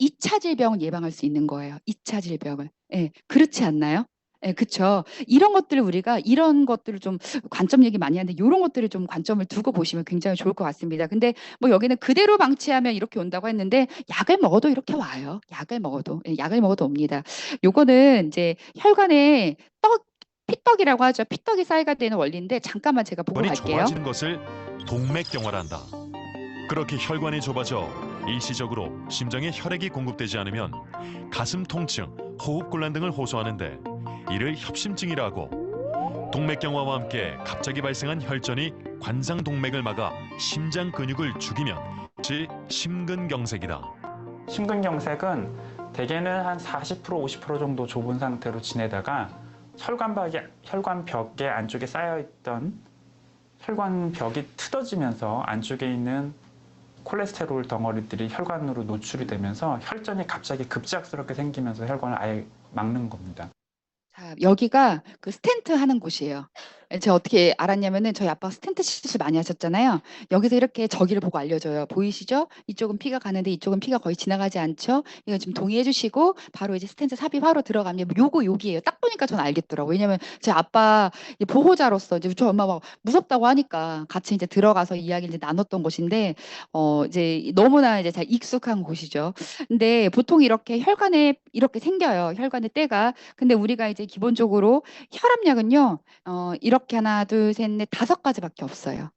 2차 질병을 예방할 수 있는 거예요. 2차 질병을. 예, 그렇지 않나요? 예, 그쵸. 이런 것들을 좀 관점 얘기 많이 하는데 이런 것들을 좀 관점을 두고 보시면 굉장히 좋을 것 같습니다. 근데 뭐 여기는 그대로 방치하면 이렇게 온다고 했는데 약을 먹어도 이렇게 와요. 약을 먹어도. 예, 약을 먹어도 옵니다. 요거는 이제 혈관에 피떡이라고 하죠. 피떡이 쌓이가 되는 원리인데 잠깐만 제가 보고 혈관이 갈게요. 좁아지는 것을 동맥경화란다. 그렇게 혈관이 좁아져 일시적으로 심장에 혈액이 공급되지 않으면 가슴 통증, 호흡곤란 등을 호소하는데 이를 협심증이라고. 동맥경화와 함께 갑자기 발생한 혈전이 관상동맥을 막아 심장 근육을 죽이면 즉 심근경색이다. 심근경색은 대개는 한 40%, 50% 정도 좁은 상태로 지내다가 혈관벽의 안쪽에 쌓여있던 혈관벽이 틀어지면서 안쪽에 있는 콜레스테롤 덩어리들이 혈관으로 노출이 되면서 혈전이 갑자기 급작스럽게 생기면서 혈관을 아예 막는 겁니다. 자, 여기가 그 스텐트 하는 곳이에요. 제가 어떻게 알았냐면은 저희 아빠가 스텐트 시술 많이 하셨잖아요. 여기서 이렇게 저기를 보고 알려줘요. 보이시죠? 이쪽은 피가 가는데 이쪽은 피가 거의 지나가지 않죠? 이거 좀 동의해 주시고 바로 이제 스텐트 삽입 하러 들어가면 여기예요. 딱 보니까 저는 알겠더라고요. 왜냐면 제 아빠 이제 보호자로서 이제 저 엄마 막 무섭다고 하니까 같이 이제 들어가서 이야기를 이제 나눴던 곳인데 이제 너무나 이제 잘 익숙한 곳이죠. 근데 보통 이렇게 혈관에 이렇게 생겨요. 혈관의 때가. 근데 우리가 이제 기본적으로 혈압약은요. 이렇게 하나, 둘, 셋, 넷, 5가지밖에 없어요.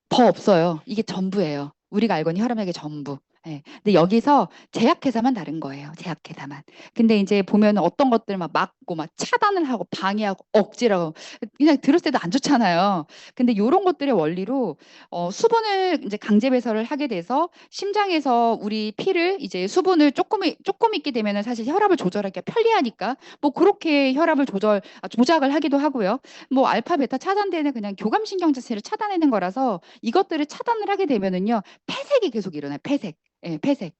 더 없어요. 이게 전부예요. 우리가 알고 있는 혈압약의 전부. 예. 근데 여기서 제약회사만 다른 거예요. 제약회사만. 근데 이제 보면 어떤 것들 막 막고 막 차단을 하고 방해하고 억지라고 그냥 들을 때도 안 좋잖아요. 근데 요런 것들의 원리로 수분을 이제 강제 배설을 하게 돼서 심장에서 우리 피를 이제 수분을 조금 있게 되면은 사실 혈압을 조절하기가 편리하니까 뭐 그렇게 혈압을 조작을 하기도 하고요. 뭐 알파 베타 차단되는 그냥 교감신경 자체를 차단하는 거라서 이것들을 차단을 하게 되면은요. 폐색이 계속 일어나요. 폐색. 예, 폐색.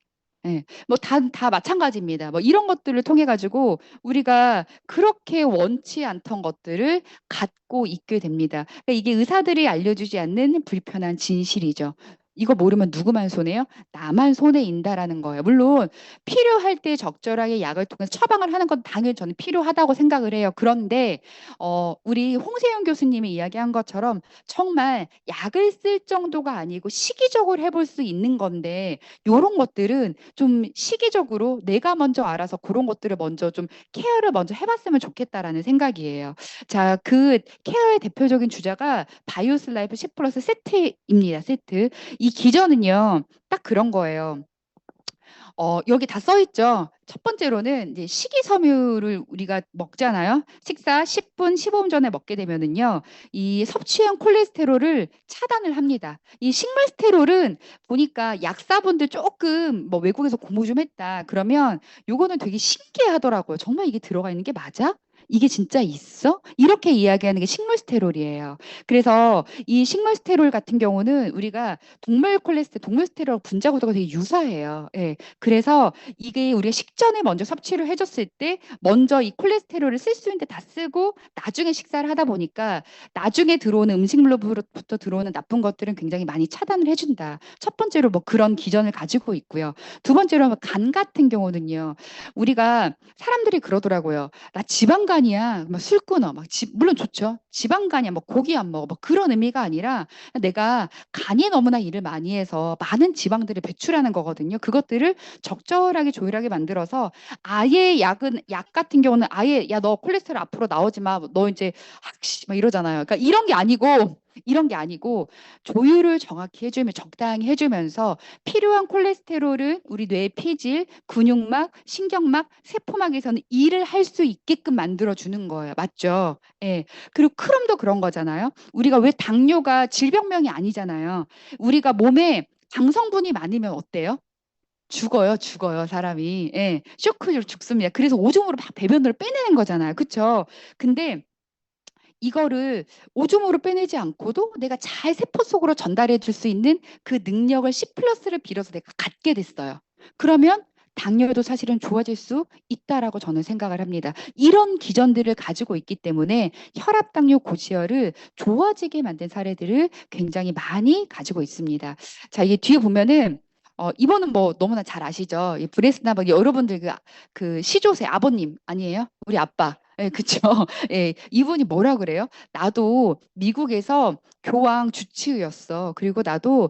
예. 뭐 다 마찬가지입니다. 뭐 이런 것들을 통해 가지고 우리가 그렇게 원치 않던 것들을 갖고 있게 됩니다. 그러니까 이게 의사들이 알려주지 않는 불편한 진실이죠. 이거 모르면 누구만 손해요? 나만 손해인다라는 거예요. 물론 필요할 때 적절하게 약을 통해서 처방을 하는 건 당연히 저는 필요하다고 생각을 해요. 그런데 우리 홍세윤 교수님이 이야기한 것처럼 정말 약을 쓸 정도가 아니고 시기적으로 해볼 수 있는 건데 요런 것들은 좀 시기적으로 내가 먼저 알아서 그런 것들을 먼저 좀 케어를 먼저 해봤으면 좋겠다라는 생각이에요. 자, 그 케어의 대표적인 주자가 바이오스 라이프 10 플러스 세트입니다. 세트. 이 기전은요, 딱 그런 거예요. 여기 다 써 있죠. 첫 번째로는 이제 식이섬유를 우리가 먹잖아요. 식사 10분, 15분 전에 먹게 되면은요, 이 섭취형 콜레스테롤을 차단을 합니다. 이 식물 스테롤은 보니까 약사분들 조금 뭐 외국에서 공부 좀 했다. 그러면 요거는 되게 신기하더라고요. 정말 이게 들어가 있는 게 맞아? 이게 진짜 있어? 이렇게 이야기하는 게 식물 스테롤이에요. 그래서 이 식물 스테롤 같은 경우는 우리가 동물 스테롤 분자 구도가 되게 유사해요. 예. 그래서 이게 우리가 식전에 먼저 섭취를 해줬을 때 먼저 이 콜레스테롤을 쓸 수 있는데 다 쓰고 나중에 식사를 하다 보니까 나중에 들어오는 음식물로부터 들어오는 나쁜 것들은 굉장히 많이 차단을 해준다. 첫 번째로 뭐 그런 기전을 가지고 있고요. 두 번째로 간 같은 경우는요. 우리가 사람들이 그러더라고요. 나 지방간이야. 막 술 끊어. 물론 좋죠. 지방간이야. 뭐 고기 안 먹어. 뭐 그런 의미가 아니라 내가 간이 너무나 일을 많이 해서 많은 지방들을 배출하는 거거든요. 그것들을 적절하게 조율하게 만들어서 아예 약 같은 경우는 아예 야 너 콜레스테롤 앞으로 나오지 마. 너 이제 학시 막 이러잖아요. 그러니까 이런 게 아니고 조율을 정확히 해주면 적당히 해주면서 필요한 콜레스테롤은 우리 뇌 피질, 근육막, 신경막, 세포막에서는 일을 할 수 있게끔 만들어 주는 거예요. 맞죠? 예. 그리고 크롬도 그런 거잖아요. 우리가 왜 당뇨가 질병명이 아니잖아요. 우리가 몸에 당성분이 많으면 어때요? 죽어요, 사람이. 예. 쇼크로 죽습니다. 그래서 오줌으로 막 배변으로 빼내는 거잖아요. 그쵸? 근데 이거를 오줌으로 빼내지 않고도 내가 잘 세포 속으로 전달해 줄 수 있는 그 능력을 C 플러스를 빌어서 내가 갖게 됐어요. 그러면 당뇨도 사실은 좋아질 수 있다라고 저는 생각을 합니다. 이런 기전들을 가지고 있기 때문에 혈압, 당뇨, 고지혈을 좋아지게 만든 사례들을 굉장히 많이 가지고 있습니다. 자, 이게 뒤에 보면은 이번은 뭐 너무나 잘 아시죠? 이 브레스나 막 여러분들 그 시조새 아버님 아니에요? 우리 아빠. 예, 그쵸. 예, 이분이 뭐라 그래요? 나도 미국에서 교황 주치의였어. 그리고 나도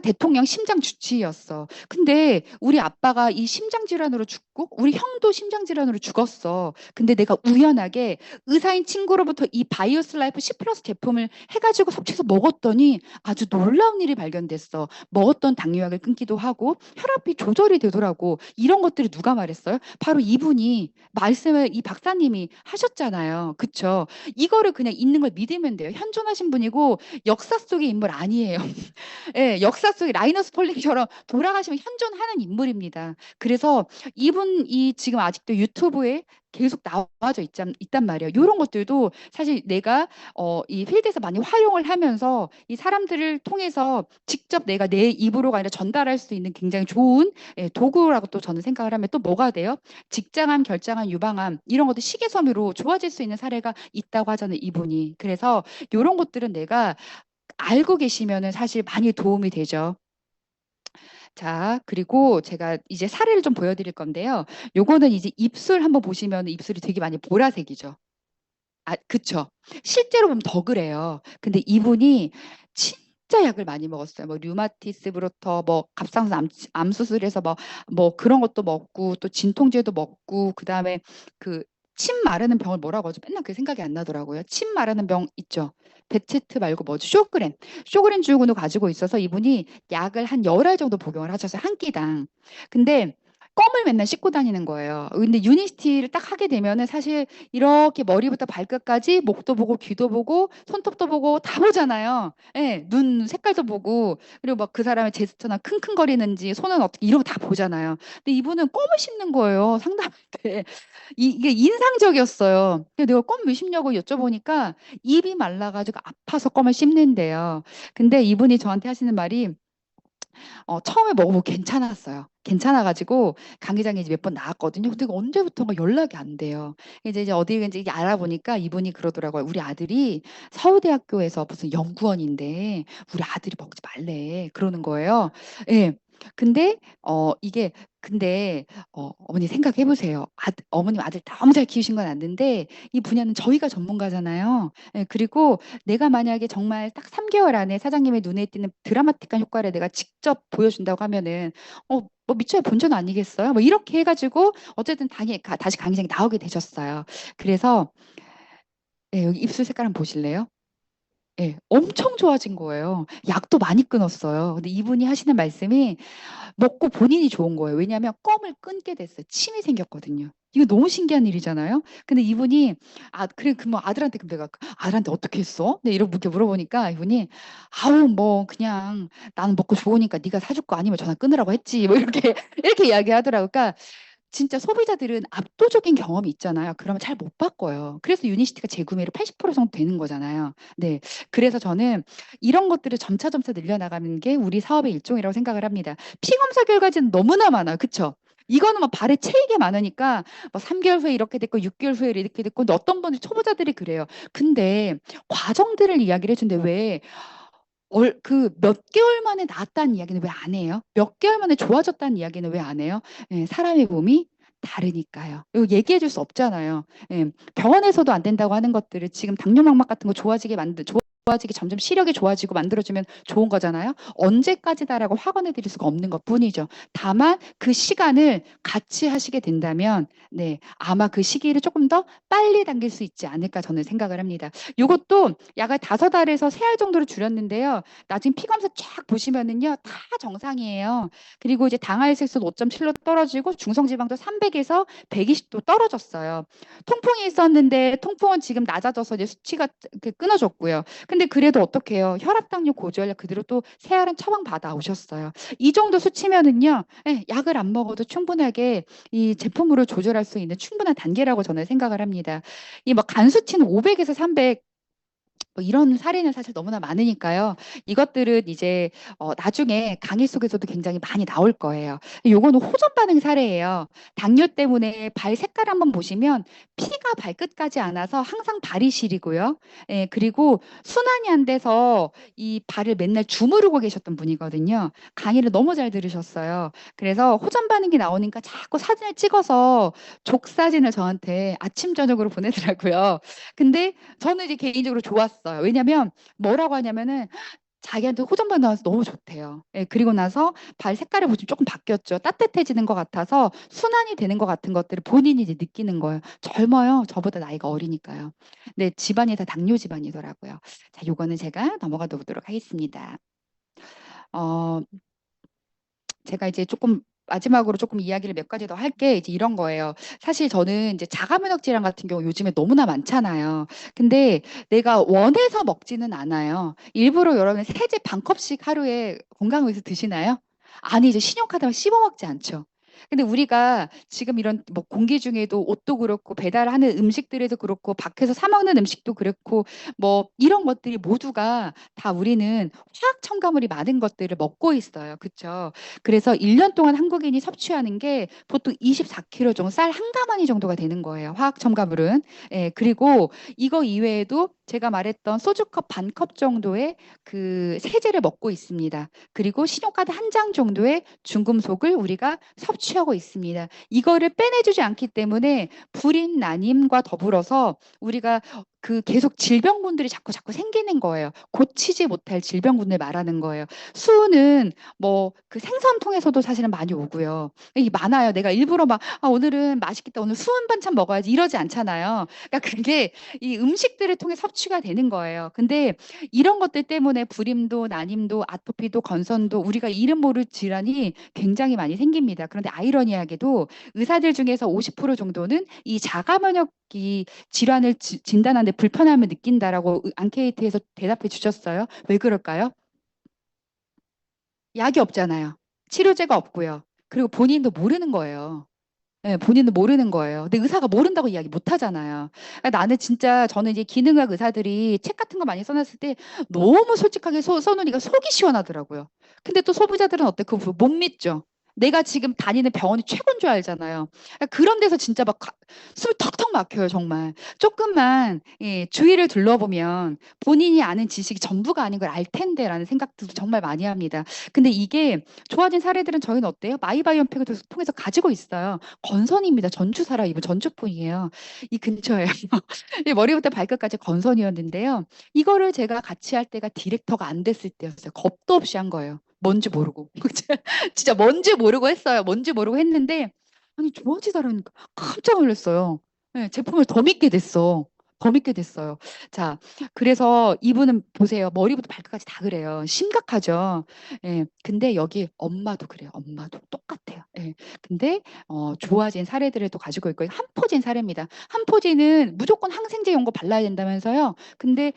대통령 심장 주치의였어. 근데 우리 아빠가 이 심장 질환으로 죽고 우리 형도 심장 질환으로 죽었어. 근데 내가 우연하게 의사인 친구로부터 이 바이오스 라이프 C 플러스 제품을 해가지고 섭취해서 먹었더니 아주 놀라운 일이 발견됐어. 먹었던 당뇨약을 끊기도 하고 혈압이 조절이 되더라고. 이런 것들이 누가 말했어요? 바로 이분이 말씀을 이 박사님이 하셨잖아요. 그쵸? 이거를 그냥 있는 걸 믿으면 돼요. 현존하신 분이고 역사 속의 인물 아니에요. 예, 역사 속의 라이너스 폴링처럼 돌아가시면 현존하는 인물입니다. 그래서 이분이 지금 아직도 유튜브에 계속 나와져 있단 말이에요. 이런 것들도 사실 내가 이 필드에서 많이 활용을 하면서 이 사람들을 통해서 직접 내가 내 입으로가 아니라 전달할 수 있는 굉장히 좋은 도구라고 또 저는 생각을 하면 또 뭐가 돼요? 직장암, 결장암, 유방암 이런 것도 식이섬유로 좋아질 수 있는 사례가 있다고 하잖아요. 이분이. 그래서 이런 것들은 내가 알고 계시면은 사실 많이 도움이 되죠. 자, 그리고 제가 이제 사례를 좀 보여드릴 건데요. 요거는 이제 입술 한번 보시면 입술이 되게 많이 보라색이죠. 아, 그쵸. 실제로 보면 더 그래요. 근데 이분이 진짜 약을 많이 먹었어요. 뭐 류마티스부터 뭐 갑상선 암 수술해서 뭐 그런 것도 먹고 또 진통제도 먹고 그다음에 그 침 마르는 병을 뭐라고 하죠? 맨날 그 생각이 안 나더라고요. 침 마르는 병 있죠. 베체트 말고 뭐죠? 쇼그렌 주근을 가지고 있어서 이분이 약을 한 10알 정도 복용을 하셨어요. 한 끼당. 근데 껌을 맨날 씹고 다니는 거예요. 근데 유니시티를 딱 하게 되면은 사실 이렇게 머리부터 발끝까지 목도 보고 귀도 보고 손톱도 보고 다 보잖아요. 예, 눈 색깔도 보고 그리고 막 그 사람의 제스처나 킁킁거리는지 손은 어떻게 이런 거 다 보잖아요. 근데 이분은 껌을 씹는 거예요. 상담할 때. 이게 인상적이었어요. 근데 내가 껌 왜 씹냐고 여쭤보니까 입이 말라가지고 아파서 껌을 씹는데요. 근데 이분이 저한테 하시는 말이 처음에 먹어보고 괜찮았어요. 괜찮아가지고 강의장에 이제 몇 번 나왔거든요. 근데 언제부턴가 연락이 안 돼요. 이제 어디인지 이제 알아보니까 이분이 그러더라고요. 우리 아들이 서울대학교에서 무슨 연구원인데 우리 아들이 먹지 말래. 그러는 거예요. 예. 근데 이게 근데 어머니 생각해 보세요. 어머님 아들 너무 잘 키우신 건 아는데 이 분야는 저희가 전문가잖아요. 예, 그리고 내가 만약에 정말 딱 3개월 안에 사장님의 눈에 띄는 드라마틱한 효과를 내가 직접 보여준다고 하면은 뭐 미쳐야 본전 아니겠어요? 뭐 이렇게 해가지고 어쨌든 다시 강의장에 나오게 되셨어요. 그래서 여기 입술 색깔 한번 보실래요? 예, 엄청 좋아진 거예요. 약도 많이 끊었어요. 근데 이분이 하시는 말씀이 먹고 본인이 좋은 거예요. 왜냐하면 껌을 끊게 됐어요. 침이 생겼거든요. 이거 너무 신기한 일이잖아요. 근데 이분이 그래 그뭐 아들한테 내가 아들한테 어떻게 했어? 네, 이렇게 물어보니까 이분이 아우 뭐 그냥 나는 먹고 좋으니까 네가 사줄 거 아니면 전화 끊으라고 했지. 뭐 이렇게 이렇게 이야기하더라고요. 그러니까 진짜 소비자들은 압도적인 경험이 있잖아요. 그러면 잘 못 바꿔요. 그래서 유니시티가 재구매로 80% 정도 되는 거잖아요. 네. 그래서 저는 이런 것들을 점차 늘려나가는 게 우리 사업의 일종이라고 생각을 합니다. 피검사 결과지는 너무나 많아요. 그쵸? 이거는 뭐 발에 채이게 많으니까 뭐 3개월 후에 이렇게 됐고 6개월 후에 이렇게 됐고 근데 어떤 분들 초보자들이 그래요. 근데 과정들을 이야기를 해준데 왜 그 몇 개월 만에 나았다는 이야기는 왜 안 해요? 몇 개월 만에 좋아졌다는 이야기는 왜 안 해요? 예, 사람의 몸이 다르니까요. 이거 얘기해 줄 수 없잖아요. 예, 병원에서도 안 된다고 하는 것들을 지금 당뇨막막 같은 거 좋아지게 점점 시력이 좋아지고 만들어주면 좋은 거잖아요. 언제까지다라고 확언해 드릴 수가 없는 것 뿐이죠. 다만 그 시간을 같이 하시게 된다면 네, 아마 그 시기를 조금 더 빨리 당길 수 있지 않을까 저는 생각을 합니다. 이것도 약을 5알에서 3알 정도로 줄였는데요. 나중에 피검사 쫙 보시면은요. 다 정상이에요. 그리고 이제 당알색소 5.7로 떨어지고 중성지방도 300에서 120도 떨어졌어요. 통풍이 있었는데 통풍은 지금 낮아져서 이제 수치가 이렇게 끊어졌고요. 근데 그래도 어떡해요. 혈압, 당뇨, 고지혈약 그대로 또 세알은 처방 받아 오셨어요. 이 정도 수치면은요. 약을 안 먹어도 충분하게 이 제품으로 조절할 수 있는 충분한 단계라고 저는 생각을 합니다. 이 간 수치는 500에서 300 뭐 이런 사례는 사실 너무나 많으니까요. 이것들은 이제 나중에 강의 속에서도 굉장히 많이 나올 거예요. 요거는 호전 반응 사례예요. 당뇨 때문에 발 색깔 한번 보시면 피가 발끝까지 안 와서 항상 발이 시리고요. 예, 그리고 순환이 안 돼서 이 발을 맨날 주무르고 계셨던 분이거든요. 강의를 너무 잘 들으셨어요. 그래서 호전 반응이 나오니까 자꾸 사진을 찍어서 족 사진을 저한테 아침 저녁으로 보내더라고요. 근데 저는 이제 개인적으로 좋았어요. 왜냐면 뭐라고 하냐면은 자기한테 호전반 나와서 너무 좋대요. 예, 그리고 나서 발 색깔을 보시면 조금 바뀌었죠. 따뜻해지는 것 같아서 순환이 되는 것 같은 것들을 본인이 이제 느끼는 거예요. 젊어요. 저보다 나이가 어리니까요. 근데 집안이 다 당뇨 집안이더라고요. 자, 요거는 제가 넘어가 보도록 하겠습니다. 어, 제가 이제 조금 마지막으로 조금 이야기를 몇 가지 더 할게 이제 이런 거예요. 사실 저는 이제 자가면역 질환 같은 경우 요즘에 너무나 많잖아요. 근데 내가 원해서 먹지는 않아요. 일부러 여러분 세제 반 컵씩 하루에 건강을 위해서 드시나요? 아니 이제 신용카드만 씹어 먹지 않죠. 근데 우리가 지금 이런 뭐 공기 중에도 옷도 그렇고 배달하는 음식들에도 그렇고 밖에서 사 먹는 음식도 그렇고 뭐 이런 것들이 모두가 다 우리는 화학 첨가물이 많은 것들을 먹고 있어요. 그렇죠? 그래서 1년 동안 한국인이 섭취하는 게 보통 24kg 정도, 쌀 한 가마니 정도가 되는 거예요. 화학 첨가물은. 예, 그리고 이거 이외에도 제가 말했던 소주컵 반 컵 정도의 그 세제를 먹고 있습니다. 그리고 신용카드 한 장 정도의 중금속을 우리가 섭취하고 있습니다. 이거를 빼내주지 않기 때문에 불임 난임과 더불어서 우리가 그 계속 질병군들이 자꾸 생기는 거예요. 고치지 못할 질병군을 말하는 거예요. 수은은 뭐 그 생선 통해서도 사실은 많이 오고요. 이 많아요. 내가 일부러 막 아, 오늘은 맛있겠다. 오늘 수은 반찬 먹어야지 이러지 않잖아요. 그러니까 그게 이 음식들을 통해 섭취가 되는 거예요. 근데 이런 것들 때문에 불임도 난임도 아토피도 건선도 우리가 이름 모를 질환이 굉장히 많이 생깁니다. 그런데 아이러니하게도 의사들 중에서 50% 정도는 이 자가 면역이 질환을 진단하는데 불편함을 느낀다라고 앙케이트에서 대답해 주셨어요. 왜 그럴까요? 약이 없잖아요. 치료제가 없고요. 그리고 본인도 모르는 거예요. 예, 본인도 모르는 거예요. 근데 의사가 모른다고 이야기 못 하잖아요. 그러니까 나는 진짜 저는 이제 기능학 의사들이 책 같은 거 많이 써놨을 때 너무 솔직하게 써놓으니까 속이 시원하더라고요. 근데 또 소비자들은 어때? 그거 못 믿죠. 내가 지금 다니는 병원이 최고인 줄 알잖아요. 그러니까 그런 데서 진짜 막 숨이 턱턱 막혀요, 정말. 조금만 예, 주위를 둘러보면 본인이 아는 지식이 전부가 아닌 걸 알 텐데라는 생각도 정말 많이 합니다. 근데 이게 좋아진 사례들은 저희는 어때요? 마이바이옴팩을 통해서 가지고 있어요. 건선입니다. 전주 살아 입은 전주폰이에요. 이 근처에 이 머리부터 발끝까지 건선이었는데요. 이거를 제가 같이 할 때가 디렉터가 안 됐을 때였어요. 겁도 없이 한 거예요. 뭔지 모르고 진짜 뭔지 모르고 했어요. 뭔지 모르고 했는데 아니 좋아지더라니까 깜짝 놀랐어요. 네, 제품을 더 믿게 됐어. 더 믿게 됐어요. 자, 그래서 이분은 보세요. 머리부터 발끝까지 다 그래요. 심각하죠. 예, 근데 여기 엄마도 그래요. 엄마도 똑같아요. 예, 근데 좋아진 사례들을 또 가지고 있고 한포진 사례입니다. 한포진은 무조건 항생제 연고 발라야 된다면서요. 근데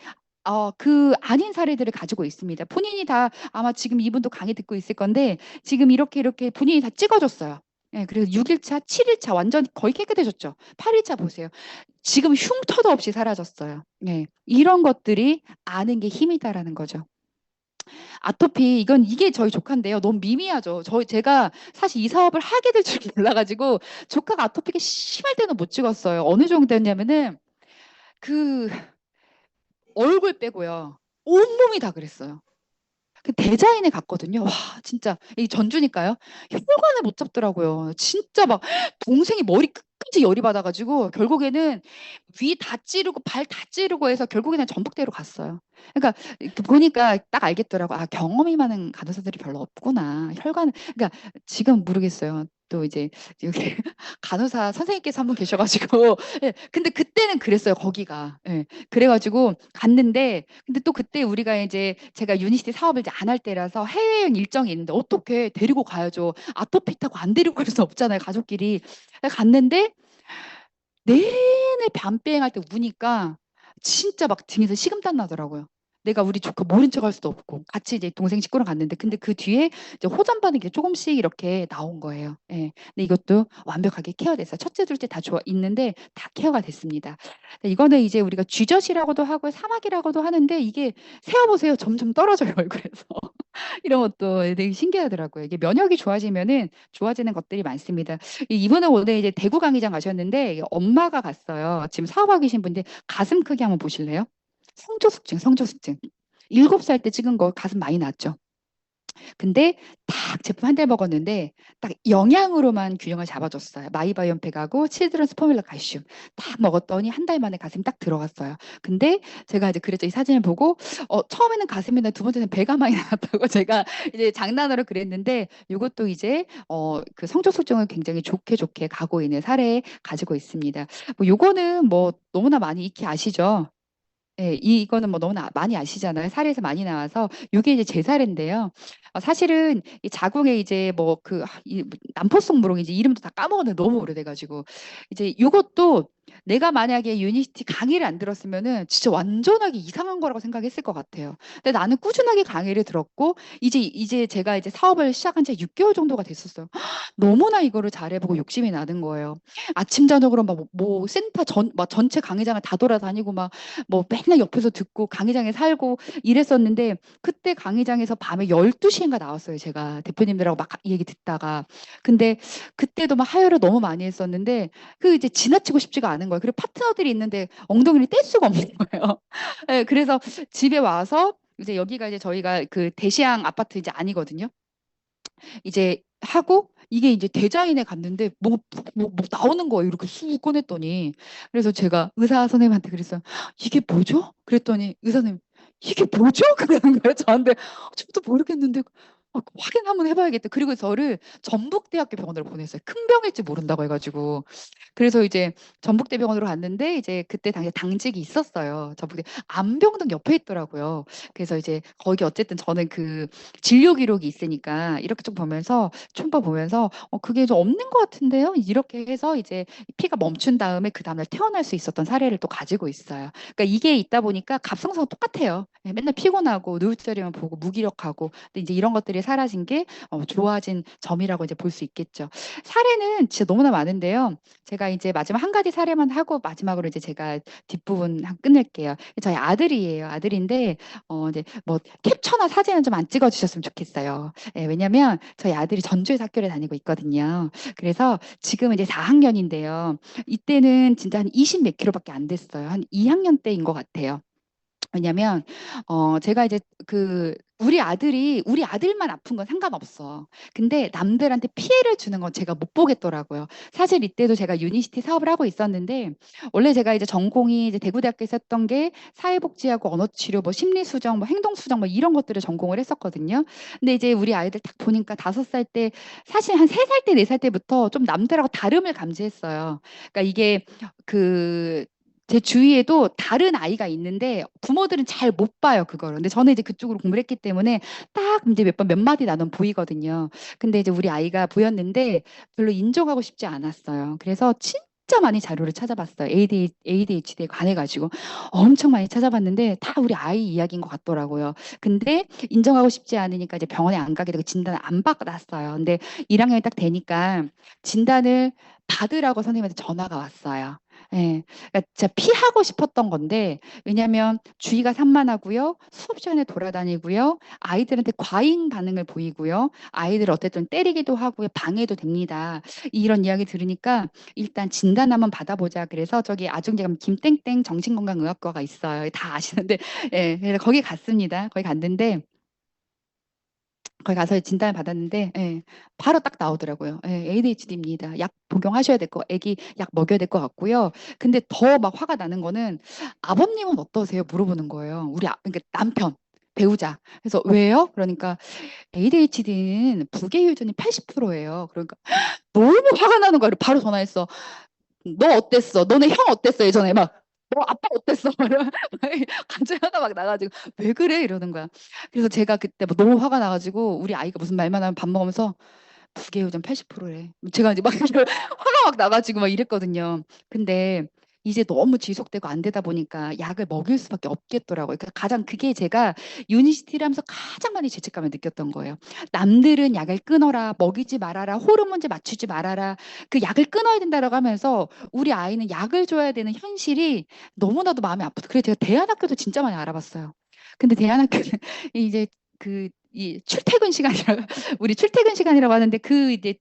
그 아닌 사례들을 가지고 있습니다. 본인이 다 아마 지금 이분도 강의 듣고 있을 건데 지금 이렇게 본인이 다 찍어줬어요. 예, 그래서 6일차, 7일차 완전히 거의 깨끗해졌죠. 8일차 보세요. 지금 흉터도 없이 사라졌어요. 예, 이런 것들이 아는 게 힘이다라는 거죠. 아토피 이게 저희 조카인데요. 너무 미미하죠. 제가 사실 이 사업을 하게 될 줄 몰라가지고 조카가 아토피가 심할 때는 못 찍었어요. 어느 정도였냐면은 그 얼굴 빼고요. 온몸이 다 그랬어요. 그 대자인에 갔거든요. 와, 진짜 이 전주니까요. 혈관을 못 잡더라고요. 진짜 막 동생이 머리 끝까지 열이 받아가지고 결국에는 위 다 찌르고 발 다 찌르고 해서 결국에는 전북대로 갔어요. 그러니까 보니까 딱 알겠더라고. 아, 경험이 많은 간호사들이 별로 없구나. 혈관, 그러니까 지금 모르겠어요. 또 이제 여기 간호사 선생님께서 한 분 계셔가지고 예, 근데 그때는 그랬어요. 거기가. 예. 그래가지고 갔는데 근데 또 그때 우리가 이제 제가 유니시티 사업을 이제 안 할 때라서 해외여행 일정이 있는데 어떻게 데리고 가야죠. 아토피 있다고 안 데리고 갈 수 없잖아요. 가족끼리. 갔는데 내내 밤비행할 때 우니까 진짜 막 등에서 식은땀 나더라고요. 내가 우리 조카 모른 척할 수도 없고 같이 이제 동생 식구랑 갔는데 근데 그 뒤에 이제 호전 반응이 조금씩 이렇게 나온 거예요. 예. 근데 이것도 완벽하게 케어됐어요. 첫째, 둘째 다 좋아 있는데 다 케어가 됐습니다. 근데 이거는 이제 우리가 쥐젖이라고도 하고 사막이라고도 하는데 이게 세어보세요. 점점 떨어져요 얼굴에서. 이런 것도 되게 신기하더라고요. 이게 면역이 좋아지면은 좋아지는 것들이 많습니다. 이분은 오늘 이제 대구 강의장 가셨는데 엄마가 갔어요. 지금 사업하고 계신 분인데 가슴 크기 한번 보실래요? 성조숙증, 성조숙증. 7살 때 찍은 거 가슴 많이 났죠. 근데 딱 제품 한 달 먹었는데 딱 영양으로만 균형을 잡아줬어요. 마이바이옴팩하고 치드런스 포뮬러 칼슘 딱 먹었더니 한 달 만에 가슴이 딱 들어갔어요. 근데 제가 이제 그랬죠. 이 사진을 보고 처음에는 가슴이 나 두 번째는 배가 많이 나왔다고 제가 이제 장난으로 그랬는데 이것도 이제 그 성적수증을 굉장히 좋게 가고 있는 사례 가지고 있습니다. 뭐 요거는 뭐 너무나 많이 익히 아시죠? 예, 이거는 뭐 너무나 많이 아시잖아요. 사례에서 많이 나와서 요게 이제 제 사례인데요. 사실은 이 자궁에 이제 뭐 그 난포성 물혹 이제 이름도 다 까먹었는데 너무 오래돼가지고 이제 요것도 내가 만약에 유니시티 강의를 안 들었으면은 진짜 완전하게 이상한 거라고 생각했을 것 같아요. 근데 나는 꾸준하게 강의를 들었고 이제 제가 이제 사업을 시작한 지 6개월 정도가 됐었어요. 너무나 이거를 잘해보고 욕심이 나는 거예요. 아침 저녁으로 뭐 센터 막 전체 강의장을 다 돌아다니고 막 뭐 맨날 옆에서 듣고 강의장에 살고 이랬었는데 그때 강의장에서 밤에 12시인가 나왔어요. 제가 대표님들하고 막 이 얘기 듣다가. 근데 그때도 막 하혈을 너무 많이 했었는데 그 이제 지나치고 싶지가 않은 거예요. 그리고 파트너들이 있는데 엉덩이를 뗄 수가 없는 거예요. 예, 그래서 집에 와서 이제 여기가 이제 저희가 그 대시양 아파트 이제 아니거든요. 이제 하고 이게 이제 대자인에 갔는데 뭐 나오는 거예요. 이렇게 쑥 꺼냈더니. 그래서 제가 의사 선생님한테 그랬어요. 이게 뭐죠? 그랬더니 의사 선생님 이게 뭐죠? 그러는 거예요. 저한테 저도 모르겠는데 확인 한번 해봐야겠다. 그리고 저를 전북대학교 병원으로 보냈어요. 큰 병일지 모른다고 해가지고. 그래서 이제 전북대병원으로 갔는데 이제 그때 당시에 당직이 있었어요. 전북대 안병동 옆에 있더라고요. 그래서 이제 거기 어쨌든 저는 그 진료 기록이 있으니까 이렇게 좀 보면서 춤바 보면서 그게 좀 없는 것 같은데요. 이렇게 해서 이제 피가 멈춘 다음에 그 다음날 퇴원할 수 있었던 사례를 또 가지고 있어요. 그러니까 이게 있다 보니까 갑상선가 똑같아요. 예, 맨날 피곤하고 누울 자리만 보고 무기력하고 근데 이제 이런 것들이 사라진 게 좋아진 점이라고 이제 볼 수 있겠죠. 사례는 진짜 너무나 많은데요. 제가 이제 마지막 한 가지 사례만 하고 마지막으로 이제 제가 뒷부분 끝낼게요. 저희 아들이에요. 아들인데 이제 뭐 캡처나 사진은 좀 안 찍어 주셨으면 좋겠어요. 예, 왜냐면 저희 아들이 전주에서 학교를 다니고 있거든요. 그래서 지금 이제 4학년인데요. 이때는 진짜 한 20 몇 킬로밖에 안 됐어요. 한 2학년 때인 것 같아요. 왜냐면 제가 이제 우리 아들만 아픈 건 상관없어. 근데 남들한테 피해를 주는 건 제가 못 보겠더라고요. 사실 이때도 제가 유니시티 사업을 하고 있었는데 원래 제가 이제 전공이 이제 대구대학교에서 했던 게 사회복지하고 언어치료, 뭐 심리수정, 뭐 행동수정 뭐 이런 것들을 전공을 했었거든요. 근데 이제 우리 아이들 딱 보니까 5살 때 사실 한 3살 때, 4살 때부터 좀 남들하고 다름을 감지했어요. 그러니까 이게 제 주위에도 다른 아이가 있는데 부모들은 잘 못 봐요, 그거를. 근데 저는 이제 그쪽으로 공부를 했기 때문에 딱 이제 몇 마디 나누면 보이거든요. 근데 이제 우리 아이가 보였는데 별로 인정하고 싶지 않았어요. 그래서 진짜 많이 자료를 찾아봤어요. ADHD에 관해가지고 엄청 많이 찾아봤는데 다 우리 아이 이야기인 것 같더라고요. 근데 인정하고 싶지 않으니까 이제 병원에 안 가게 되고 진단을 안 받았어요. 근데 1학년이 딱 되니까 진단을 받으라고 선생님한테 전화가 왔어요. 예. 그러니까 진짜 피하고 싶었던 건데 왜냐하면 주의가 산만하고요. 수업 시간에 돌아다니고요. 아이들한테 과잉 반응을 보이고요. 아이들 어쨌든 때리기도 하고요. 방해도 됩니다. 이런 이야기 들으니까 일단 진단 한번 받아보자. 그래서 저기 아중대감 김땡땡 정신건강의학과가 있어요. 다 아시는데 예. 그래서 거기 갔습니다. 거기 갔는데 거기 가서 진단을 받았는데 예, 바로 딱 나오더라고요. 예, ADHD입니다. 약 복용하셔야 될 거, 애기 약 먹여야 될 것 같고요. 근데 더 막 화가 나는 거는 아버님은 어떠세요? 물어보는 거예요. 그러니까 남편, 배우자. 그래서 왜요? 그러니까 ADHD는 부계 유전이 80%예요. 그러니까 너무 화가 나는 거예요. 바로 전화했어. 너 어땠어? 너네 형 어땠어? 예전에 막. 너 아빠 어땠어? 갑자기 하나 막 나가지고 왜 그래? 이러는 거야. 그래서 제가 그때 뭐 너무 화가 나가지고 우리 아이가 무슨 말만 하면 밥 먹으면서 부계유전 80%래. 제가 이제 막 화가 막 나가지고 막 이랬거든요. 근데 이제 너무 지속되고 안 되다 보니까 약을 먹일 수밖에 없겠더라고요. 그러니까 가장 그게 제가 유니시티를 하면서 가장 많이 죄책감을 느꼈던 거예요. 남들은 약을 끊어라, 먹이지 말아라, 호르몬제 맞추지 말아라, 그 약을 끊어야 된다라고 하면서 우리 아이는 약을 줘야 되는 현실이 너무나도 마음이 아프다. 그래서 제가 대안학교도 진짜 많이 알아봤어요. 근데 대안학교는 이제 이 출퇴근 시간이라 우리 출퇴근 시간이라고 하는데 그 이제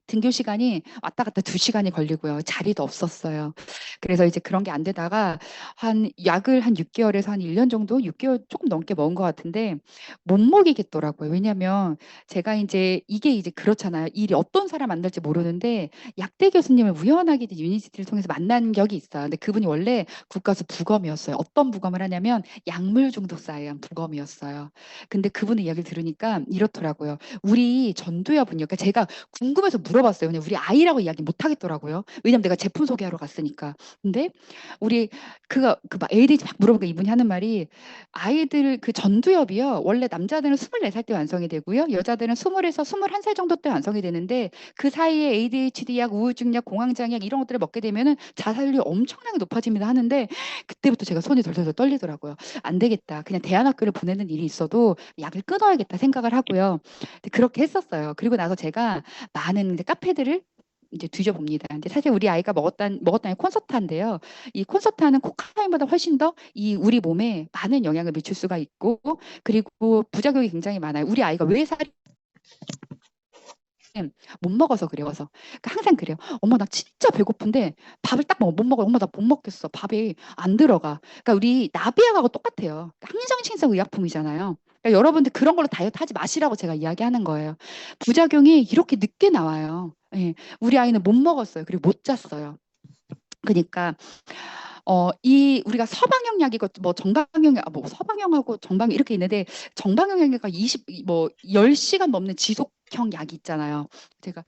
등교 시간이 왔다 갔다 2시간이 걸리고요. 자리도 없었어요. 그래서 이제 그런 게 안 되다가 한 약을 한 6개월에서 한 1년 정도, 6개월 조금 넘게 먹은 것 같은데 못 먹이겠더라고요. 왜냐면 제가 이제 이게 이제 그렇잖아요. 일이 어떤 사람 만날지 모르는데 약대 교수님을 우연하게 이제 유니시티를 통해서 만난 적이 있어요. 근데 그분이 원래 국가수 부검이었어요. 어떤 부검을 하냐면 약물 중독자에 의한 부검이었어요. 근데 그분의 이야기를 들으니까 이렇더라고요. 우리 전도여분요. 그러니까 제가 궁금해서 물어봤어요. 근데 우리 아이라고 이야기 못 하겠더라고요. 왜냐면 내가 제품 소개하러 갔으니까. 근데 우리 막 ADHD 막 물어보니까 이분이 하는 말이 아이들 그 전두엽이요. 원래 남자들은 24살 때 완성이 되고요. 여자들은 20에서 21살 정도 때 완성이 되는데 그 사이에 ADHD 약, 우울증 약, 공황장애 약 이런 것들을 먹게 되면은 자살률이 엄청나게 높아집니다 하는데 그때부터 제가 손이 덜덜덜 떨리더라고요. 안 되겠다. 그냥 대안학교를 보내는 일이 있어도 약을 끊어야겠다 생각을 하고요. 근데 그렇게 했었어요. 그리고 나서 제가 많은 이제 카페들을 이제 뒤져봅니다. 근데 사실 우리 아이가 먹었다는 콘서트인데요. 이 콘서트는 코카인보다 훨씬 더 이 우리 몸에 많은 영향을 미칠 수가 있고 그리고 부작용이 굉장히 많아요. 우리 아이가 왜 살이 못 먹어서 그래서 그러니까 항상 그래요. 엄마 나 진짜 배고픈데 밥을 딱 못 먹어요. 엄마 나 못 먹겠어. 밥이 안 들어가. 그러니까 우리 나비약하고 똑같아요. 항정신성 의약품이잖아요. 그러니까 여러분들 그런 걸로 다이어트 하지 마시라고 제가 이야기하는 거예요. 부작용이 이렇게 늦게 나와요. 예. 우리 아이는 못 먹었어요. 그리고 못 잤어요. 그러니까 이 우리가 서방형 약이고 뭐 정방형 약, 뭐 서방형하고 정방형 이렇게 있는데 정방형 약이 10시간 넘는 지속형 약이 있잖아요. 제가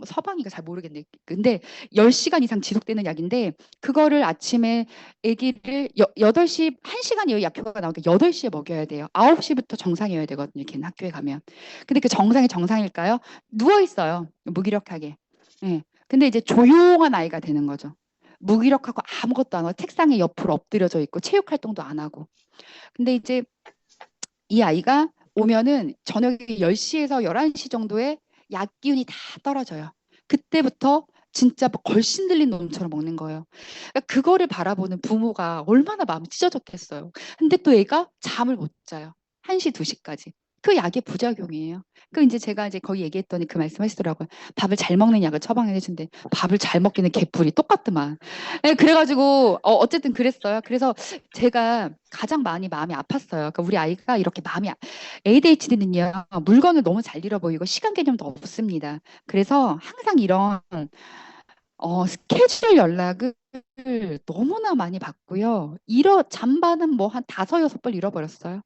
서방이가 잘 모르겠네. 근데 10시간 이상 지속되는 약인데 그거를 아침에 아기를 8시 1시간이에요. 약효가 나오니까 8시에 먹여야 돼요. 9시부터 정상이어야 되거든요. 걔는 학교에 가면. 근데 그 정상이 정상일까요? 누워 있어요. 무기력하게. 예. 근데 이제 조용한 아이가 되는 거죠. 무기력하고 아무것도 안 하고 책상에 옆으로 엎드려져 있고 체육 활동도 안 하고. 근데 이제 이 아이가 오면은 저녁에 10시에서 11시 정도에 약 기운이 다 떨어져요. 그때부터 진짜 뭐 걸신 들린 놈처럼 먹는 거예요. 그러니까 그거를 바라보는 부모가 얼마나 마음이 찢어졌겠어요. 근데 또 애가 잠을 못 자요. 1시, 2시까지. 그 약의 부작용이에요. 그 이제 제가 이제 거기 얘기했더니 그 말씀하시더라고요. 밥을 잘 먹는 약을 처방해 주는데 밥을 잘 먹기는 개뿔이 똑같더만. 예, 그래가지고 어쨌든 그랬어요. 그래서 제가 가장 많이 마음이 아팠어요. 그러니까 우리 아이가 이렇게 ADHD는요 물건을 너무 잘 잃어버리고 시간 개념도 없습니다. 그래서 항상 이런 스케줄 연락을 너무나 많이 받고요. 잠바는 뭐 한 5, 6벌 잃어버렸어요.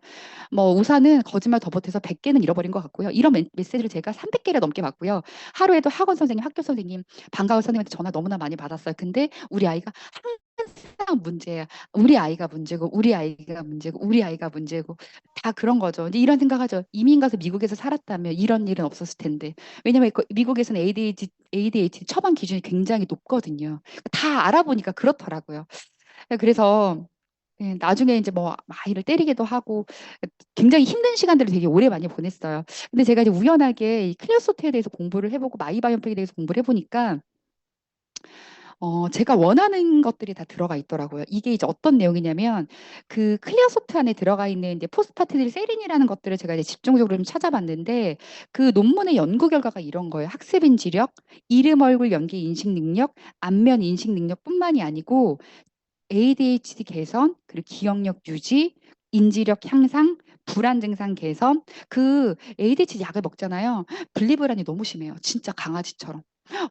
뭐 우산은 거짓말 더 못해서 100개는 잃어버린 것 같고요. 이런 메시지를 제가 300개를 넘게 받고요. 하루에도 학원 선생님, 학교 선생님, 방과후 선생님한테 전화 너무나 많이 받았어요. 근데 우리 아이가 항상 문제야. 우리 아이가 문제고, 우리 아이가 문제고, 우리 아이가 문제고 다 그런 거죠. 근데 이런 생각하죠. 이민 가서 미국에서 살았다면 이런 일은 없었을 텐데. 왜냐면 미국에서는 ADHD 처방 기준이 굉장히 높거든요. 다 알아보니까 그렇더라고요. 그래서 예, 나중에 이제 뭐 아이를 때리기도 하고 굉장히 힘든 시간들을 되게 오래 많이 보냈어요. 근데 제가 이제 우연하게 이 클리어소트에 대해서 공부를 해보고 마이바이옴팩에 대해서 공부를 해보니까 제가 원하는 것들이 다 들어가 있더라고요. 이게 이제 어떤 내용이냐면 그 클리어소트 안에 들어가 있는 이제 포스파티딜세린이라는 것들을 제가 이제 집중적으로 좀 찾아봤는데 그 논문의 연구 결과가 이런 거예요. 학습 인지력, 이름, 얼굴, 연기 인식 능력, 안면 인식 능력뿐만이 아니고 ADHD 개선, 그리고 기억력 유지, 인지력 향상, 불안 증상 개선. 그 ADHD 약을 먹잖아요. 분리불안이 너무 심해요. 진짜 강아지처럼.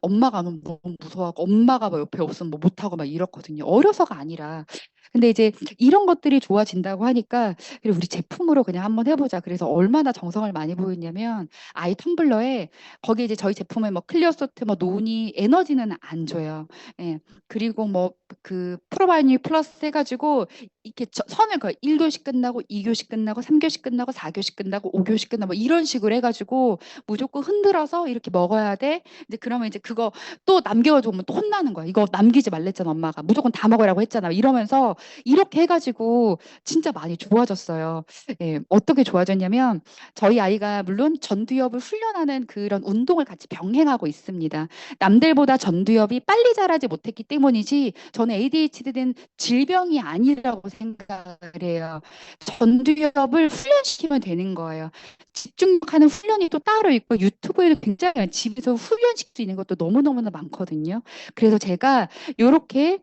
엄마가 너무 무서워하고 엄마가 뭐 옆에 없으면 뭐 못하고 막 이렇거든요. 어려서가 아니라. 근데 이제 이런 것들이 좋아진다고 하니까 그래 우리 제품으로 그냥 한번 해보자. 그래서 얼마나 정성을 많이 보였냐면 아이 텀블러에 거기 이제 저희 제품에 뭐 클리어 소트, 뭐 노니, 에너지는 안 줘요. 예. 그리고 뭐 그 프로바이오닉 플러스 해가지고 이렇게 선을 그 1교시 끝나고 2교시 끝나고 3교시 끝나고 4교시 끝나고 5교시 끝나고 뭐 이런 식으로 해가지고 무조건 흔들어서 이렇게 먹어야 돼. 이제 그러면 이제 그거 또 남겨주면 또 혼나는 거야. 이거 남기지 말랬잖아 엄마가. 무조건 다 먹으라고 했잖아. 이러면서 이렇게 해가지고 진짜 많이 좋아졌어요. 예, 어떻게 좋아졌냐면 저희 아이가 물론 전두엽을 훈련하는 그런 운동을 같이 병행하고 있습니다. 남들보다 전두엽이 빨리 자라지 못했기 때문이지 저는 ADHD는 질병이 아니라고 생각을 해요. 전두엽을 훈련시키면 되는 거예요. 집중하는 훈련이 또 따로 있고 유튜브에도 굉장히 집에서 훈련시킬 수 있는 것도 너무너무나 많거든요. 그래서 제가 요렇게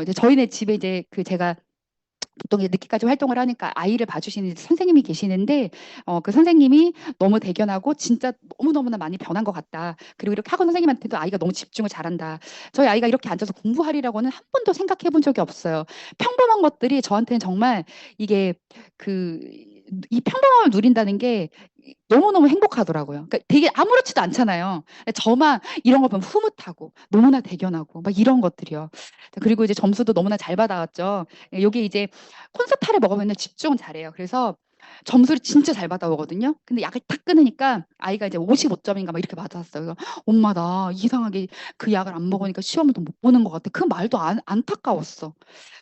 이제 저희네 집에 이제 그 제가 보통 이제 늦게까지 활동을 하니까 아이를 봐주시는 선생님이 계시는데 그 선생님이 너무 대견하고 진짜 너무너무나 많이 변한 것 같다. 그리고 이렇게 학원 선생님한테도 아이가 너무 집중을 잘한다. 저희 아이가 이렇게 앉아서 공부하리라고는 한 번도 생각해 본 적이 없어요. 평범한 것들이 저한테는 정말 이게 그 이 평범함을 누린다는 게 너무너무 행복하더라고요. 그러니까 되게 아무렇지도 않잖아요. 저만 이런 거 보면 흐뭇하고 너무나 대견하고 막 이런 것들이요. 그리고 이제 점수도 너무나 잘 받아왔죠. 여기 이제 콘서타를 먹으면 집중은 잘해요. 그래서 점수를 진짜 잘 받아오거든요. 근데 약을 딱 끊으니까 아이가 이제 55점인가 막 이렇게 맞았어요. 그래서 엄마 나 이상하게 그 약을 안 먹으니까 시험을 더 못 보는 것 같아. 그 말도 안타까웠어.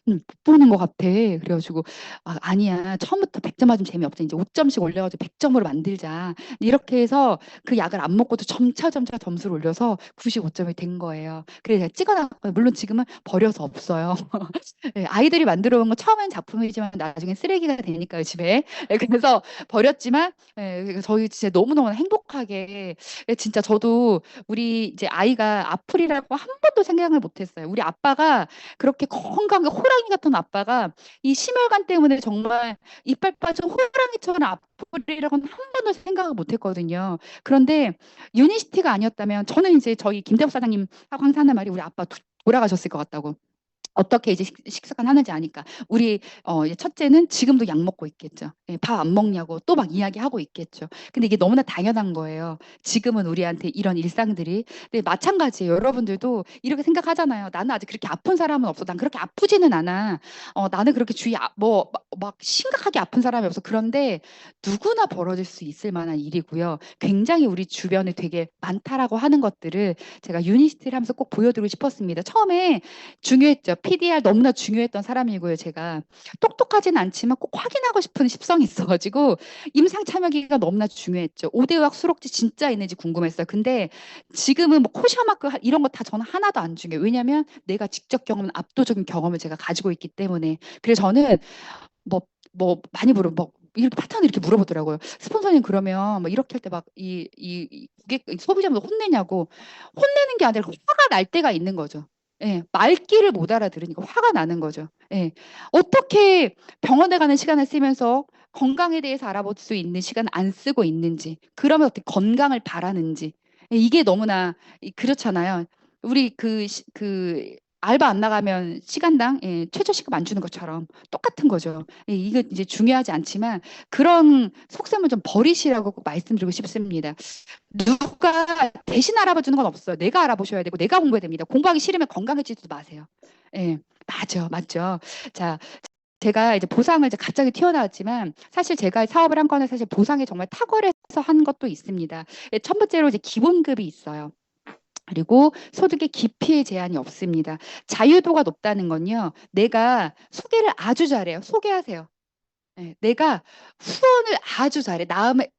못 보는 것 같아. 그래가지고 아니야 처음부터 100점 맞으면 재미없어. 이제 5점씩 올려가지고 100점으로 만들자. 이렇게 해서 그 약을 안 먹고도 점차 점수를 올려서 95점이 된 거예요. 그래서 제가 찍어놨고요. 물론 지금은 버려서 없어요. 네, 아이들이 만들어 온 건 처음엔 작품이지만 나중에 쓰레기가 되니까요 집에. 네, 그래서 버렸지만 저희 진짜 너무너무 행복하게 진짜 저도 우리 이제 아이가 아플이라고 한 번도 생각을 못했어요. 우리 아빠가 그렇게 건강하게 호랑이 같은 아빠가 이 심혈관 때문에 정말 이빨 빠진 호랑이처럼 아플이라고는 한 번도 생각을 못했거든요. 그런데 유니시티가 아니었다면 저는 이제 저희 김대엽 사장님하고 항상 하는 말이 우리 아빠 돌아가셨을 것 같다고. 어떻게 이제 식습관 하는지 아니까. 우리 이제 첫째는 지금도 약 먹고 있겠죠. 예, 밥 안 먹냐고 또 막 이야기하고 있겠죠. 근데 이게 너무나 당연한 거예요. 지금은 우리한테 이런 일상들이. 근데 마찬가지예요. 여러분들도 이렇게 생각하잖아요. 나는 아직 그렇게 아픈 사람은 없어. 난 그렇게 아프지는 않아. 나는 그렇게 주위 막 심각하게 아픈 사람이 없어. 그런데 누구나 벌어질 수 있을 만한 일이고요. 굉장히 우리 주변에 되게 많다라고 하는 것들을 제가 유니시티를 하면서 꼭 보여드리고 싶었습니다. 처음에 중요했죠. PDR 너무나 중요했던 사람이고요. 제가 똑똑하진 않지만 꼭 확인하고 싶은 십성이 있어가지고 임상 참여기가 너무나 중요했죠. 5대 의학 수록지 진짜 있는지 궁금했어요. 근데 지금은 뭐 코샤마크 이런 거 다 저는 하나도 안 중요해요. 왜냐하면 내가 직접 경험한 압도적인 경험을 제가 가지고 있기 때문에. 그래서 저는 뭐 많이 뭐 이렇게 파트너 이렇게 물어보더라고요. 스폰서님 그러면 뭐 이렇게 할 때 막 이 고객 소비자분들 혼내냐고. 혼내는 게 아니라 화가 날 때가 있는 거죠. 예, 말귀를 못 알아들으니까 화가 나는 거죠. 예, 어떻게 병원에 가는 시간을 쓰면서 건강에 대해서 알아볼 수 있는 시간 안 쓰고 있는지, 그러면 어떻게 건강을 바라는지, 예, 이게 너무나 그렇잖아요. 우리 그 알바 안 나가면 시간당 최저 시급 안 주는 것처럼 똑같은 거죠. 예, 이거 이제 중요하지 않지만 그런 속셈을 좀 버리시라고 꼭 말씀드리고 싶습니다. 누가 대신 알아봐주는 건 없어요. 내가 알아보셔야 되고 내가 공부해야 됩니다. 공부하기 싫으면 건강해지지도 마세요. 예, 맞죠. 자, 제가 이제 보상을 이제 갑자기 튀어나왔지만 사실 제가 사업을 한 거는 사실 보상에 정말 탁월해서 한 것도 있습니다. 첫 번째로 이제 기본급이 있어요. 그리고 소득의 깊이의 제한이 없습니다. 자유도가 높다는 건요. 내가 소개를 아주 잘해요. 소개하세요. 네, 내가 후원을 아주 잘해.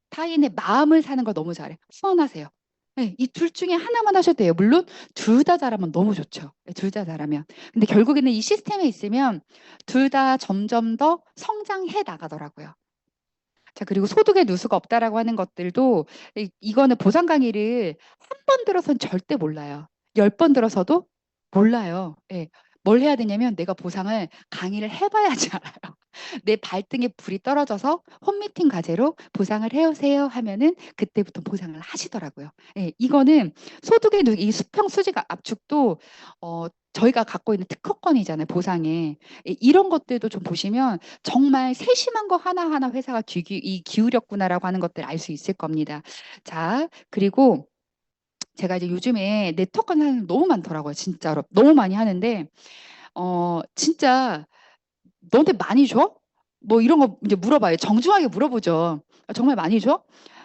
타인의 마음을 사는 걸 너무 잘해. 후원하세요. 네, 이 둘 중에 하나만 하셔도 돼요. 물론 둘 다 잘하면 너무 좋죠. 네, 둘 다 잘하면. 근데 결국에는 이 시스템에 있으면 둘 다 점점 더 성장해 나가더라고요. 자, 그리고 소득의 누수가 없다라고 하는 것들도 이거는 보상 강의를 한 번 들어서는 절대 몰라요. 10번 들어서도 몰라요. 예. 뭘 해야 되냐면 내가 보상을 강의를 해봐야지 알아요. 내 발등에 불이 떨어져서 홈미팅 과제로 보상을 해오세요 하면은 그때부터 보상을 하시더라고요. 예, 이거는 이 수평 수직 압축도 저희가 갖고 있는 특허권이잖아요, 보상에. 이런 것들도 좀 보시면 정말 세심한 거 하나하나 회사가 기울였구나라고 하는 것들 알 수 있을 겁니다. 자, 그리고 제가 이제 요즘에 네트워크 하는 사람이 너무 많더라고요, 진짜로. 너무 많이 하는데, 진짜 너한테 많이 줘? 뭐 이런 거 이제 물어봐요. 정중하게 물어보죠. 아, 정말 많이 줘?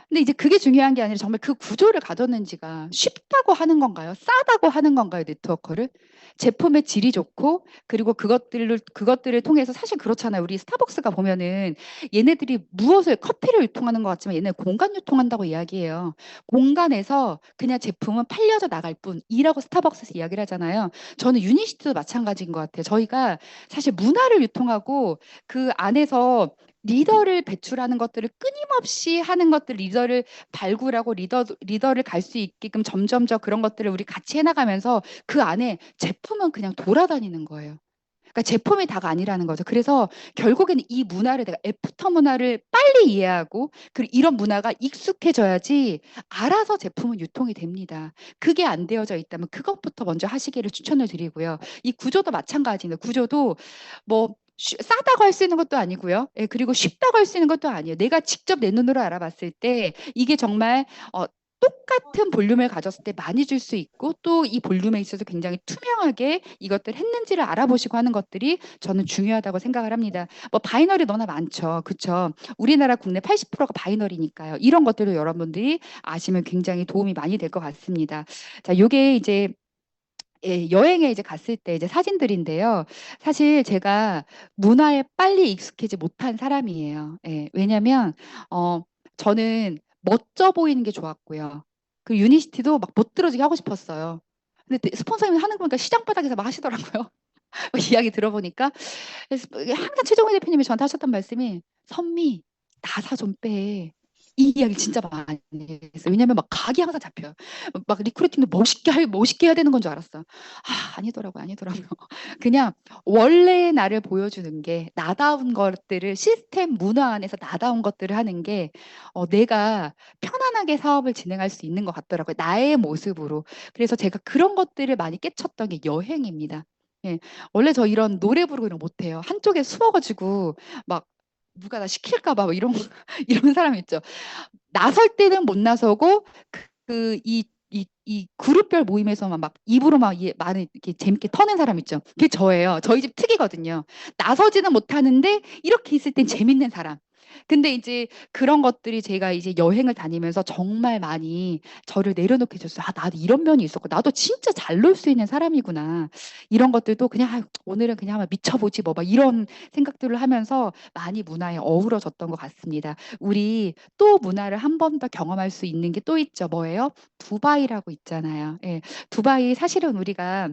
근데 이제 그게 중요한 게 아니라 정말 그 구조를 가졌는지가 쉽다고 하는 건가요? 싸다고 하는 건가요? 네트워크를? 제품의 질이 좋고 그리고 그것들을 통해서 사실 그렇잖아요. 우리 스타벅스가 보면은 얘네들이 무엇을 커피를 유통하는 것 같지만 얘네 공간 유통한다고 이야기해요. 공간에서 그냥 제품은 팔려져 나갈 뿐이라고 스타벅스에서 이야기를 하잖아요. 저는 유니시티도 마찬가지인 것 같아요. 저희가 사실 문화를 유통하고 그 안에서 리더를 배출하는 것들을 끊임없이 하는 것들, 리더를 발굴하고 리더를 갈 수 있게끔 점점 그런 것들을 우리 같이 해나가면서 그 안에 제품은 그냥 돌아다니는 거예요. 그러니까 제품이 다가 아니라는 거죠. 그래서 결국에는 이 문화를 내가 애프터 문화를 빨리 이해하고 그리고 이런 문화가 익숙해져야지 알아서 제품은 유통이 됩니다. 그게 안 되어져 있다면 그것부터 먼저 하시기를 추천을 드리고요. 이 구조도 마찬가지입니다. 구조도 뭐 싸다고 할 수 있는 것도 아니고요. 예, 그리고 쉽다고 할 수 있는 것도 아니에요. 내가 직접 내 눈으로 알아봤을 때 이게 정말 똑같은 볼륨을 가졌을 때 많이 줄 수 있고 또 이 볼륨에 있어서 굉장히 투명하게 이것들 했는지를 알아보시고 하는 것들이 저는 중요하다고 생각을 합니다. 뭐 바이너리 너나 많죠. 그렇죠. 우리나라 국내 80%가 바이너리니까요. 이런 것들도 여러분들이 아시면 굉장히 도움이 많이 될 것 같습니다. 자, 요게 이제 예, 여행에 이제 갔을 때 이제 사진들인데요. 사실 제가 문화에 빨리 익숙해지 못한 사람이에요. 예, 왜냐면 저는 멋져 보이는 게 좋았고요. 그 유니시티도 막 멋들어지게 하고 싶었어요. 근데 스폰서님이 하는 거 보니까 시장 바닥에서 막 하시더라고요. 이야기 들어보니까 그래서 항상 최종훈 대표님이 저한테 하셨던 말씀이 선미 나사 좀 빼. 이 이야기 진짜 많이 했어요. 왜냐면 막 각이 항상 잡혀요. 막 리크루팅도 멋있게 해야 되는 건 줄 알았어. 아니더라고요, 아니더라고요. 그냥 원래의 나를 보여주는 게 나다운 것들을 시스템 문화 안에서 나다운 것들을 하는 게 내가 편안하게 사업을 진행할 수 있는 것 같더라고요. 나의 모습으로. 그래서 제가 그런 것들을 많이 깨쳤던 게 여행입니다. 예. 원래 저 이런 노래 부르고 이런 거 못해요. 한쪽에 숨어가지고 막 누가 나 시킬까 봐 이런 이런 사람 있죠. 나설 때는 못 나서고 이 그룹별 모임에서만 막 입으로 막 많이 이렇게 재밌게 터는 사람 있죠. 그게 저예요. 저희 집 특이거든요. 나서지는 못하는데 이렇게 있을 땐 재밌는 사람. 근데 이제 그런 것들이 제가 이제 여행을 다니면서 정말 많이 저를 내려놓게 해줬어요. 나도 이런 면이 있었고, 나도 진짜 잘 놀 수 있는 사람이구나. 이런 것들도 그냥, 오늘은 그냥 한번 미쳐보지 뭐, 막 이런 생각들을 하면서 많이 문화에 어우러졌던 것 같습니다. 우리 또 문화를 한 번 더 경험할 수 있는 게 또 있죠. 뭐예요? 두바이라고 있잖아요. 예. 두바이 사실은 우리가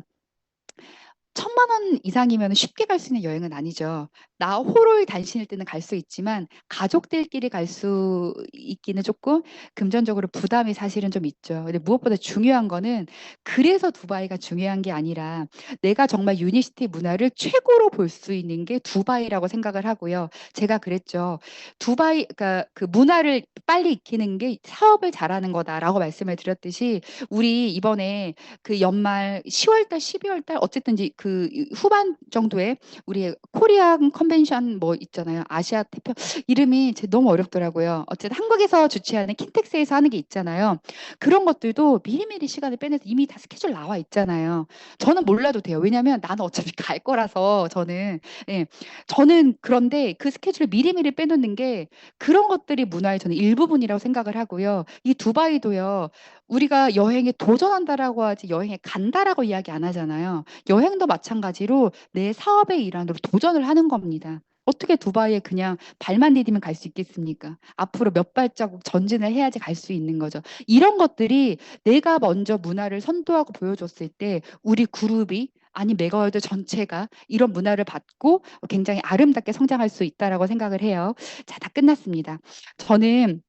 1,000만 원 이상이면 쉽게 갈 수 있는 여행은 아니죠. 나 홀을 다니실 때는 갈 수 있지만 가족들끼리 갈 수 있기는 조금 금전적으로 부담이 사실은 좀 있죠. 근데 무엇보다 중요한 거는 그래서 두바이가 중요한 게 아니라 내가 정말 유니시티 문화를 최고로 볼 수 있는 게 두바이라고 생각을 하고요. 제가 그랬죠. 두바이 그러니까 그 문화를 빨리 익히는 게 사업을 잘하는 거다라고 말씀을 드렸듯이 우리 이번에 그 연말 10월 달, 12월 달 어쨌든지 그 후반 정도에 우리 코리안 컨벤션 뭐 있잖아요. 아시아 태평 이름이 너무 어렵더라고요. 어쨌든 한국에서 주최하는 킨텍스에서 하는 게 있잖아요. 그런 것들도 미리미리 시간을 빼내서 이미 다 스케줄 나와 있잖아요. 저는 몰라도 돼요. 왜냐면 나는 어차피 갈 거라서 저는 예. 저는 그런데 그 스케줄을 미리미리 빼놓는 게 그런 것들이 문화의 저는 일부분이라고 생각을 하고요. 이 두바이도요. 우리가 여행에 도전한다라고 하지 여행에 간다라고 이야기 안 하잖아요. 여행도 마찬가지로 내 사업의 일환으로 도전을 하는 겁니다. 어떻게 두바이에 그냥 발만 디디면 갈 수 있겠습니까? 앞으로 몇 발자국 전진을 해야지 갈 수 있는 거죠. 이런 것들이 내가 먼저 문화를 선도하고 보여줬을 때 우리 그룹이 아니 메가월드 전체가 이런 문화를 받고 굉장히 아름답게 성장할 수 있다라고 생각을 해요. 자, 다 끝났습니다. 저는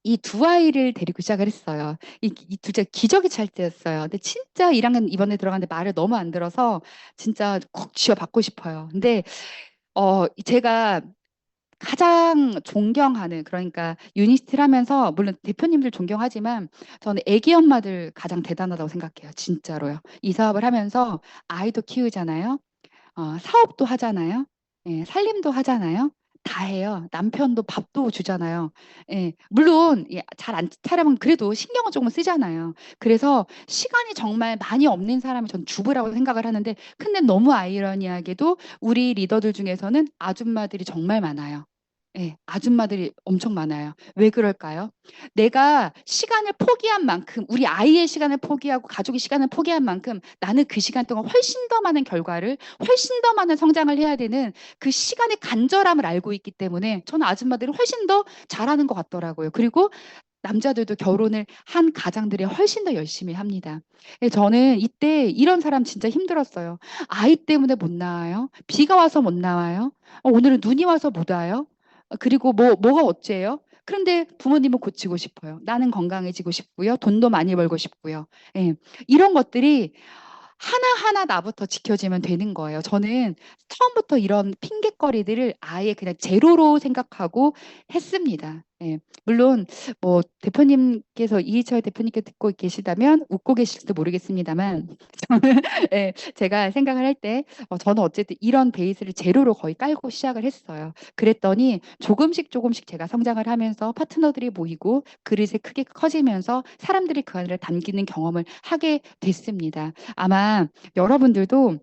이 두 아이를 데리고 시작을 했어요. 이 둘째 기저귀 찰 때였어요. 근데 진짜 1학년 이번에 들어갔는데 말을 너무 안 들어서 진짜 콕 쥐어받고 싶어요. 근데 제가 가장 존경하는, 그러니까 유니스트를 하면서 물론 대표님들 존경하지만 저는 애기 엄마들 가장 대단하다고 생각해요. 진짜로요. 이 사업을 하면서 아이도 키우잖아요. 사업도 하잖아요. 예, 살림도 하잖아요. 다 해요. 남편도 밥도 주잖아요. 예, 물론 예, 잘 안 차려면 그래도 신경은 조금 쓰잖아요. 그래서 시간이 정말 많이 없는 사람이 전 주부라고 생각을 하는데, 근데 너무 아이러니하게도 우리 리더들 중에서는 아줌마들이 정말 많아요. 예, 아줌마들이 엄청 많아요. 왜 그럴까요? 내가 시간을 포기한 만큼, 우리 아이의 시간을 포기하고 가족의 시간을 포기한 만큼 나는 그 시간 동안 훨씬 더 많은 결과를, 훨씬 더 많은 성장을 해야 되는 그 시간의 간절함을 알고 있기 때문에 저는 아줌마들이 훨씬 더 잘하는 것 같더라고요. 그리고 남자들도 결혼을 한 가장들이 훨씬 더 열심히 합니다. 예, 저는 이때 이런 사람 진짜 힘들었어요. 아이 때문에 못 나와요. 비가 와서 못 나와요. 오늘은 눈이 와서 못 와요. 그리고 뭐가 어째요? 그런데 부모님은 고치고 싶어요. 나는 건강해지고 싶고요. 돈도 많이 벌고 싶고요. 예, 이런 것들이 하나하나 나부터 지켜지면 되는 거예요. 저는 처음부터 이런 핑곗거리들을 아예 그냥 제로로 생각하고 했습니다. 예. 물론 뭐 대표님께서 이희철 대표님께 듣고 계시다면 웃고 계실지도 모르겠습니다만 저는 예, 제가 생각을 할 때 저는 어쨌든 이런 베이스를 제로로 거의 깔고 시작을 했어요. 그랬더니 조금씩 제가 성장을 하면서 파트너들이 모이고 그릇이 크게 커지면서 사람들이 그 안을 담기는 경험을 하게 됐습니다. 아마 여러분들도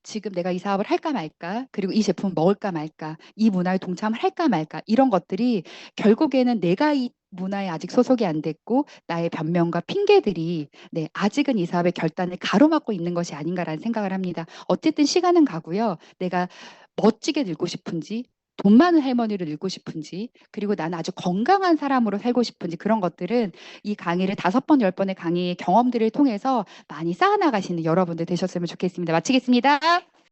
지금 내가 이 사업을 할까 말까, 그리고 이 제품을 먹을까 말까, 이 문화에 동참을 할까 말까, 이런 것들이 결국에는 내가 이 문화에 아직 소속이 안 됐고 나의 변명과 핑계들이 네, 아직은 이 사업의 결단을 가로막고 있는 것이 아닌가라는 생각을 합니다. 어쨌든 시간은 가고요. 내가 멋지게 늙고 싶은지, 돈 많은 할머니로 늙고 싶은지, 그리고 나는 아주 건강한 사람으로 살고 싶은지, 그런 것들은 이 강의를 5번, 10번의 강의의 경험들을 통해서 많이 쌓아나가시는 여러분들 되셨으면 좋겠습니다. 마치겠습니다.